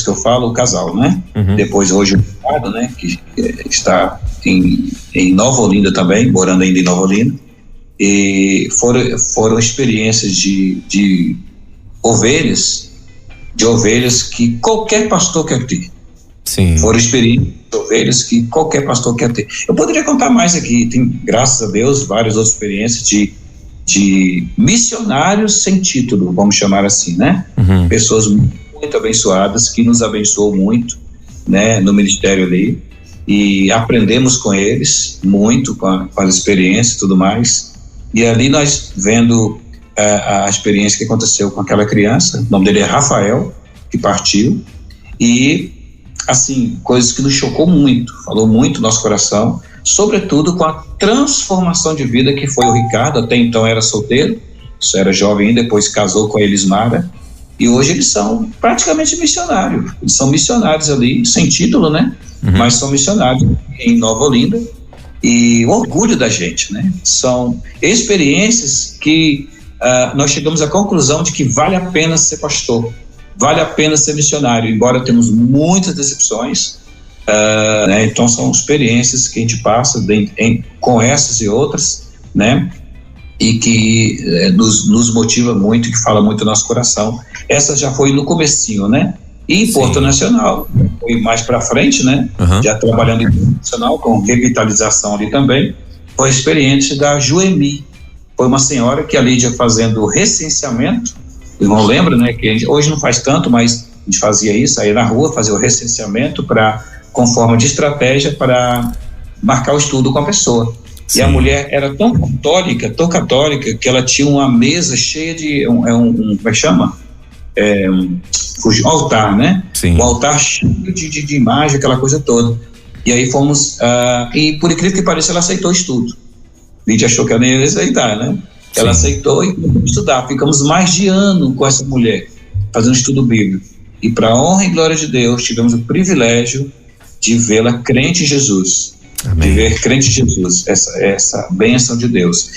que eu falo, o casal, né? Depois hoje o Ricardo, né? Que está em Nova Olinda também, morando ainda em Nova Olinda, e foram experiências de ovelhas que qualquer pastor quer ter. Sim. Foram experiências de ovelhas que qualquer pastor quer ter. Eu poderia contar mais aqui, tem, graças a Deus, várias outras experiências de missionários sem título, vamos chamar assim, né? Pessoas muito abençoadas, que nos abençoou muito, né, no ministério ali, e aprendemos com eles muito, com as experiências e tudo mais, e ali nós vendo a experiência que aconteceu com aquela criança, o nome dele é Rafael, que partiu, e assim, coisas que nos chocou muito, falou muito no nosso coração, sobretudo com a transformação de vida que foi o Ricardo. Até então era solteiro, só era jovem ainda, depois casou com a Elismara, e hoje eles são praticamente missionários. Eles são missionários ali, sem título, né? Mas são missionários em Nova Olinda, e o orgulho da gente, né? São experiências que nós chegamos à conclusão de que vale a pena ser pastor, vale a pena ser missionário, embora temos muitas decepções, né? Então são experiências que a gente passa com essas e outras, né? E que nos motiva muito, que fala muito no nosso coração. Essa já foi no comecinho, né? E em Porto Nacional, foi mais para frente, né? Já trabalhando em Porto Nacional, com revitalização ali também, foi a experiência da Joemi. Foi uma senhora que a Lídia fazendo o recenseamento, o irmão lembra, né? Que hoje não faz tanto, mas a gente fazia isso, aí na rua, fazer o recenseamento com forma de estratégia para marcar o estudo com a pessoa. Sim. E a mulher era tão católica, que ela tinha uma mesa cheia de como é que chama? Um altar, né? Sim. Um altar cheio de imagem, aquela coisa toda. E aí fomos, e por incrível que pareça, ela aceitou o estudo. A gente achou que ela nem ia aceitar, né? Ela aceitou e estudar. Ficamos mais de ano com essa mulher, fazendo estudo bíblico. E para a honra e glória de Deus, tivemos o privilégio de vê-la crente em Jesus. Amém. De ver crente em Jesus, essa bênção de Deus.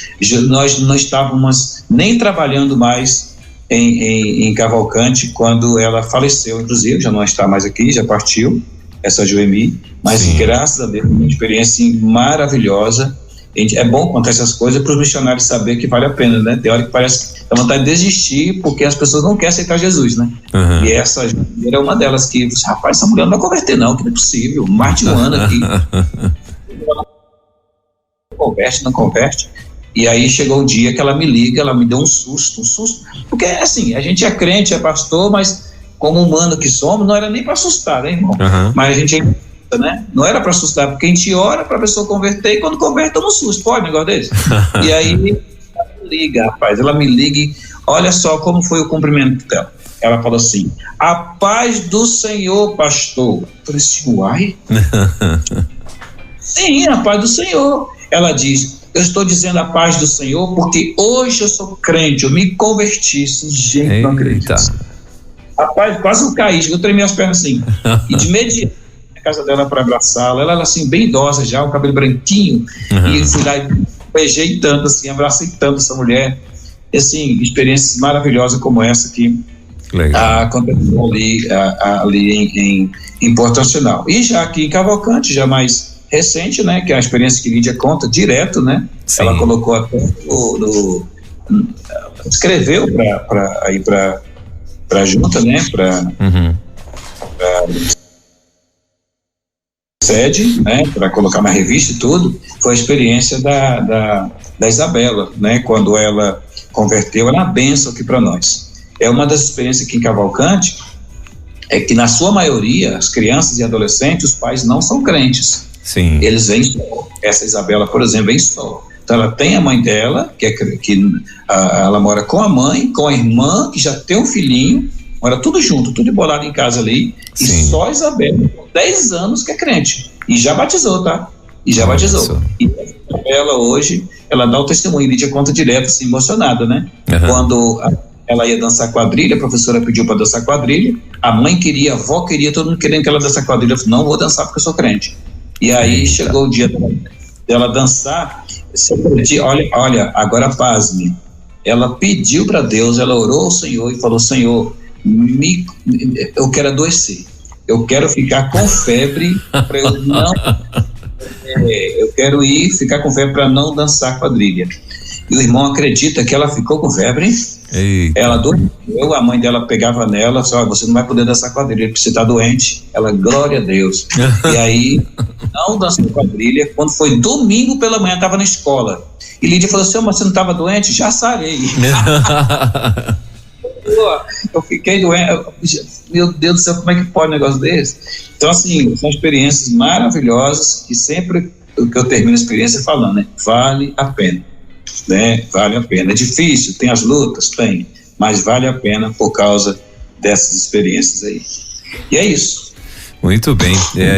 Nós não estávamos nem trabalhando mais em Cavalcante quando ela faleceu, inclusive, já não está mais aqui, já partiu, essa Joemi, mas graças a Deus, uma experiência maravilhosa. É bom contar essas coisas para os missionários saber que vale a pena, né? Tem hora que parece que dá vontade de desistir porque as pessoas não querem aceitar Jesus, né? E essa é uma delas que, rapaz, essa mulher não vai converter não, que não é possível, mais de um ano aqui. Não converte. E aí chegou o dia que ela me liga, ela me deu um susto, porque assim, a gente é crente, é pastor, mas como humano que somos, não era nem para assustar, né, irmão? Mas a gente né? Não era para assustar, porque a gente ora para a pessoa converter e quando converte toma um susto, pode um negócio desse? E aí ela me liga e olha só como foi o cumprimento dela. Ela falou assim: a paz do Senhor, pastor. Eu falei assim, uai? Sim, a paz do Senhor. Ela diz: eu estou dizendo a paz do Senhor porque hoje eu sou crente, eu me converti. Gente, não acredito. Rapaz, quase eu caí, eu tremei as pernas assim. E de imediato na casa dela para abraçá-la, ela assim, bem idosa já, o cabelo branquinho, e fui lá e beijei tanto, assim, abracei tanto essa mulher. E, assim, experiências maravilhosas como essa que aconteceu ali em Porto Nacional. E já aqui em Cavalcante, já mais recente, né, que é a experiência que Lídia conta direto, né? Sim. Ela colocou até escreveu para ir para junta, né? Para sede, né? Para colocar na revista e tudo. Foi a experiência da Isabela, né? Quando ela converteu, era uma bênção aqui para nós. É uma das experiências aqui em Cavalcante, é que na sua maioria, as crianças e adolescentes, os pais não são crentes. Sim. Eles vêm só. Essa Isabela, por exemplo, vem só. Então ela tem a mãe dela, ela mora com a mãe, com a irmã, que já tem um filhinho, mora tudo junto, tudo embolado em casa ali. Sim. E só a Isabela, com 10 anos, que é crente. E já batizou, tá? E já batizou. E a Isabela hoje, ela dá o testemunho, Lídia conta direto, assim, emocionada, né? Quando ela ia dançar quadrilha, a professora pediu para dançar quadrilha, a mãe queria, a avó queria, todo mundo querendo que ela dançasse quadrilha. Eu falei, não vou dançar porque eu sou crente. E aí chegou o dia dela dançar, olha, agora pasme, ela pediu para Deus, ela orou ao Senhor e falou, Senhor, eu quero adoecer, eu quero ficar com febre para eu não eu quero ficar com febre para não dançar quadrilha. E o irmão acredita que ela ficou com febre. Eita. Ela adoeceu, a mãe dela pegava nela, só você não vai poder dançar quadrilha porque você está doente. Ela, glória a Deus. E aí não dançou quadrilha. Quando foi domingo pela manhã, estava na escola e Lídia falou assim, mas você não estava doente? Já sarei. Eu fiquei doente, meu Deus do céu, como é que pode um negócio desse? Então assim, são experiências maravilhosas que sempre que eu termino a experiência falando, né? Vale a pena, né? Vale a pena, é difícil, tem as lutas, tem, mas vale a pena por causa dessas experiências aí, e é isso. Muito bem,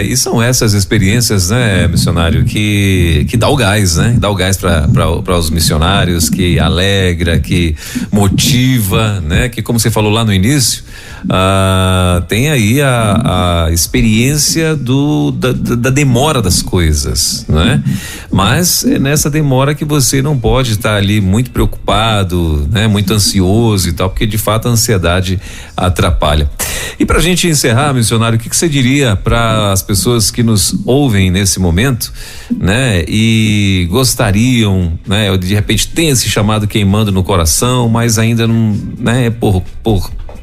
e são essas experiências, né, missionário, que dá o gás, né? Dá o gás para os missionários, que alegra, que motiva, né? Que como você falou lá no início, tem aí a experiência da demora das coisas, né? Mas é nessa demora que você não pode estar ali muito preocupado, né? Muito ansioso e tal, porque de fato a ansiedade atrapalha. E pra gente encerrar, missionário, o que você diria para as pessoas que nos ouvem nesse momento, né? E gostariam, né? De repente tem esse chamado queimando no coração, mas ainda não, né? Por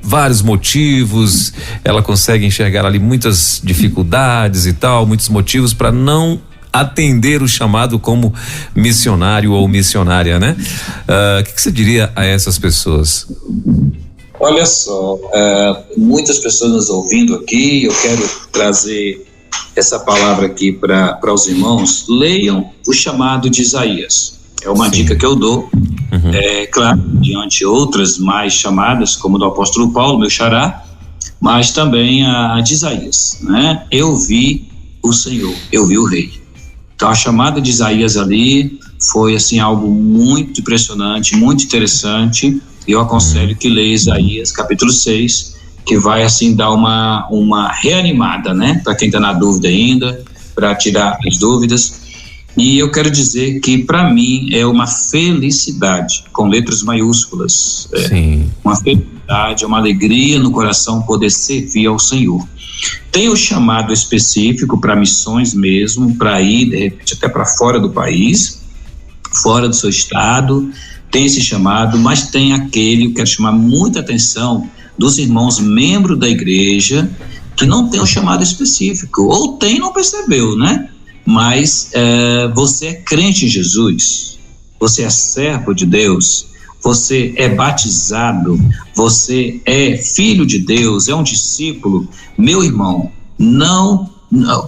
vários motivos, ela consegue enxergar ali muitas dificuldades e tal, muitos motivos para não atender o chamado como missionário ou missionária, né? O que você diria a essas pessoas? Olha só, muitas pessoas nos ouvindo aqui, eu quero trazer essa palavra aqui para os irmãos. Leiam o chamado de Isaías, é uma dica que eu dou. Claro, diante outras mais chamadas, como do apóstolo Paulo, meu xará, mas também a de Isaías, né? Eu vi o Senhor, eu vi o Rei. Então a chamada de Isaías ali foi assim algo muito impressionante, muito interessante. Eu aconselho que leia Isaías capítulo 6, que vai assim dar uma reanimada, né? Para quem está na dúvida ainda, para tirar as dúvidas. E eu quero dizer que para mim é uma felicidade, com letras maiúsculas. Uma felicidade, uma alegria no coração poder servir ao Senhor. Tem o chamado específico para missões mesmo, para ir de repente até para fora do país, fora do seu estado. Tem esse chamado, mas tem aquele, eu quero chamar muita atenção dos irmãos membros da igreja que não tem um chamado específico, ou tem e não percebeu, né? Mas você é crente em Jesus, você é servo de Deus, você é batizado, você é filho de Deus, é um discípulo. Meu irmão, não,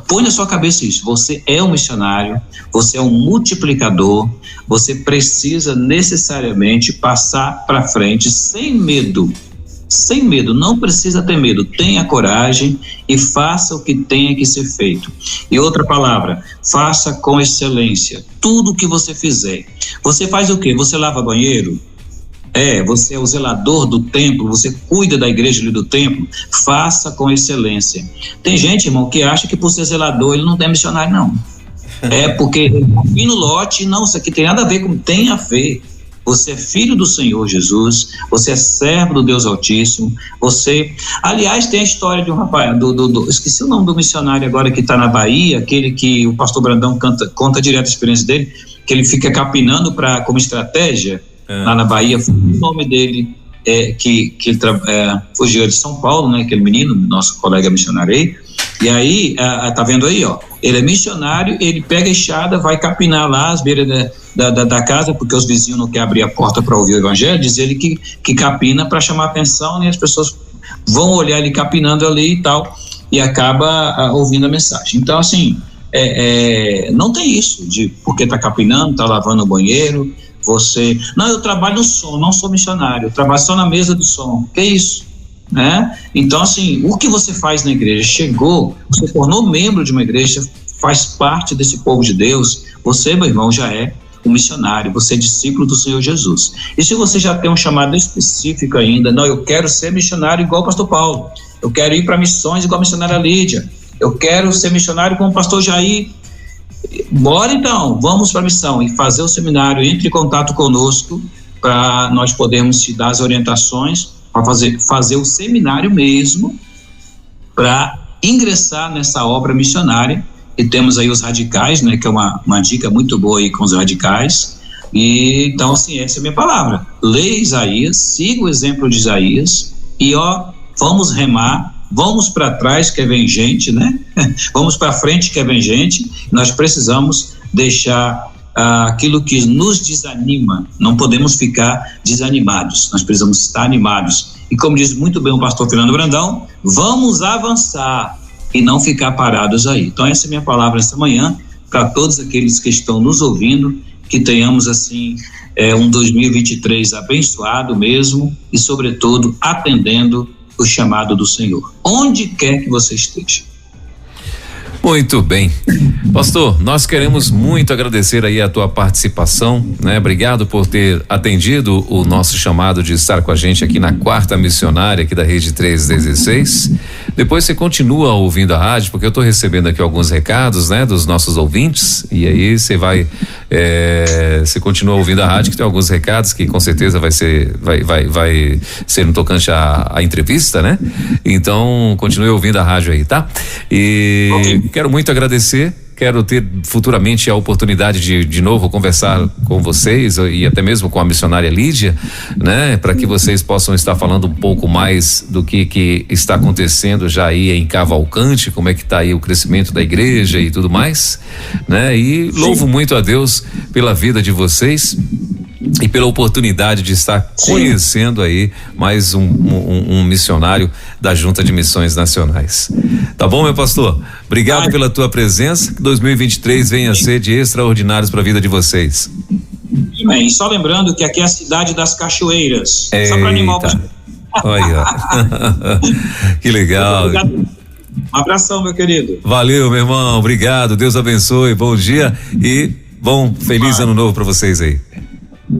põe na sua cabeça isso, você é um missionário, você é um multiplicador, você precisa necessariamente passar para frente sem medo, não precisa ter medo, tenha coragem e faça o que tenha que ser feito. E outra palavra, faça com excelência, tudo que você fizer. Você faz o quê? Você lava banheiro? Você é o zelador do templo, você cuida da igreja ali do templo, faça com excelência. Tem gente, irmão, que acha que por ser zelador ele não é missionário, não. Porque vim no lote, não, isso aqui tem nada a ver com, tem a ver. Você é filho do Senhor Jesus, você é servo do Deus Altíssimo, aliás, tem a história de um rapaz, esqueci o nome do missionário agora que está na Bahia, aquele que o pastor Brandão conta direto a experiência dele, que ele fica capinando como estratégia, lá na Bahia, o nome dele que ele fugiu de São Paulo, né, aquele menino, nosso colega missionário aí, e aí, tá vendo aí, ó, ele é missionário, ele pega a enxada, vai capinar lá às beiras da casa, porque os vizinhos não querem abrir a porta para ouvir o evangelho, diz ele que capina para chamar atenção, e as pessoas vão olhar ele capinando ali e tal, e acaba ouvindo a mensagem. Então, assim, não tem isso de porque tá capinando, tá lavando o banheiro, não, eu trabalho no som, não sou missionário, eu trabalho só na mesa do som, que isso, né? Então, assim, o que você faz na igreja, você tornou membro de uma igreja, faz parte desse povo de Deus, você, meu irmão, já é um missionário, você é discípulo do Senhor Jesus. E se você já tem um chamado específico ainda, não, eu quero ser missionário igual o pastor Paulo, eu quero ir para missões igual a missionária Lídia, eu quero ser missionário como o pastor Jair, bora então, vamos para a missão e fazer o seminário, entre em contato conosco para nós podermos te dar as orientações para fazer o seminário mesmo, para ingressar nessa obra missionária. E temos aí os radicais, né, que é uma dica muito boa aí com os radicais. E então, assim, essa é a minha palavra: leia Isaías, siga o exemplo de Isaías e vamos remar, vamos para trás que vem gente, né? Vamos para frente que vem gente. Nós precisamos deixar aquilo que nos desanima, não podemos ficar desanimados, nós precisamos estar animados. E como diz muito bem o pastor Fernando Brandão, vamos avançar e não ficar parados aí. Então essa é a minha palavra essa manhã para todos aqueles que estão nos ouvindo, que tenhamos assim um 2023 abençoado mesmo e sobretudo atendendo o chamado do Senhor, onde quer que você esteja. Muito bem. Pastor, nós queremos muito agradecer aí a tua participação, né? Obrigado por ter atendido o nosso chamado de estar com a gente aqui na quarta missionária aqui da Rede 316. Depois você continua ouvindo a rádio, porque eu estou recebendo aqui alguns recados, né, dos nossos ouvintes, e aí você você continua ouvindo a rádio, que tem alguns recados que com certeza vai ser no tocante à entrevista, né? Então, continue ouvindo a rádio aí, tá? E quero muito agradecer, quero ter futuramente a oportunidade de novo conversar com vocês e até mesmo com a missionária Lídia, né? Para que vocês possam estar falando um pouco mais do que está acontecendo já aí em Cavalcante, como é que está aí o crescimento da igreja e tudo mais, né? E louvo muito a Deus pela vida de vocês e pela oportunidade de estar conhecendo aí mais um missionário da Junta de Missões Nacionais. Tá bom, meu pastor? Obrigado pela tua presença, que 2023 venha a ser de extraordinários para a vida de vocês. Bem, e só lembrando que aqui é a cidade das cachoeiras. Só para animar o Olha, que legal. Um abração, meu querido. Valeu, meu irmão, obrigado, Deus abençoe, bom dia e feliz ano novo para vocês aí.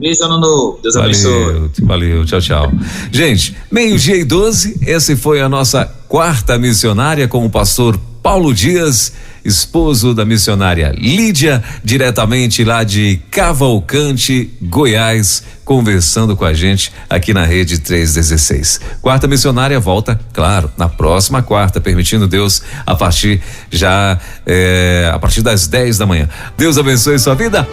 Feliz ano novo, Deus abençoe. Valeu, tchau, tchau. Gente, 12:12, essa foi a nossa quarta missionária com o pastor Paulo Dias, esposo da missionária Lídia, diretamente lá de Cavalcante, Goiás, conversando com a gente aqui na Rede 316. Quarta missionária volta, claro, na próxima quarta, permitindo Deus, a partir das 10 da manhã. Deus abençoe sua vida.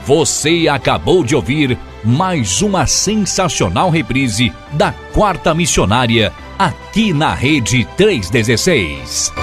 Você acabou de ouvir mais uma sensacional reprise da Quarta Missionária, aqui na Rede 316.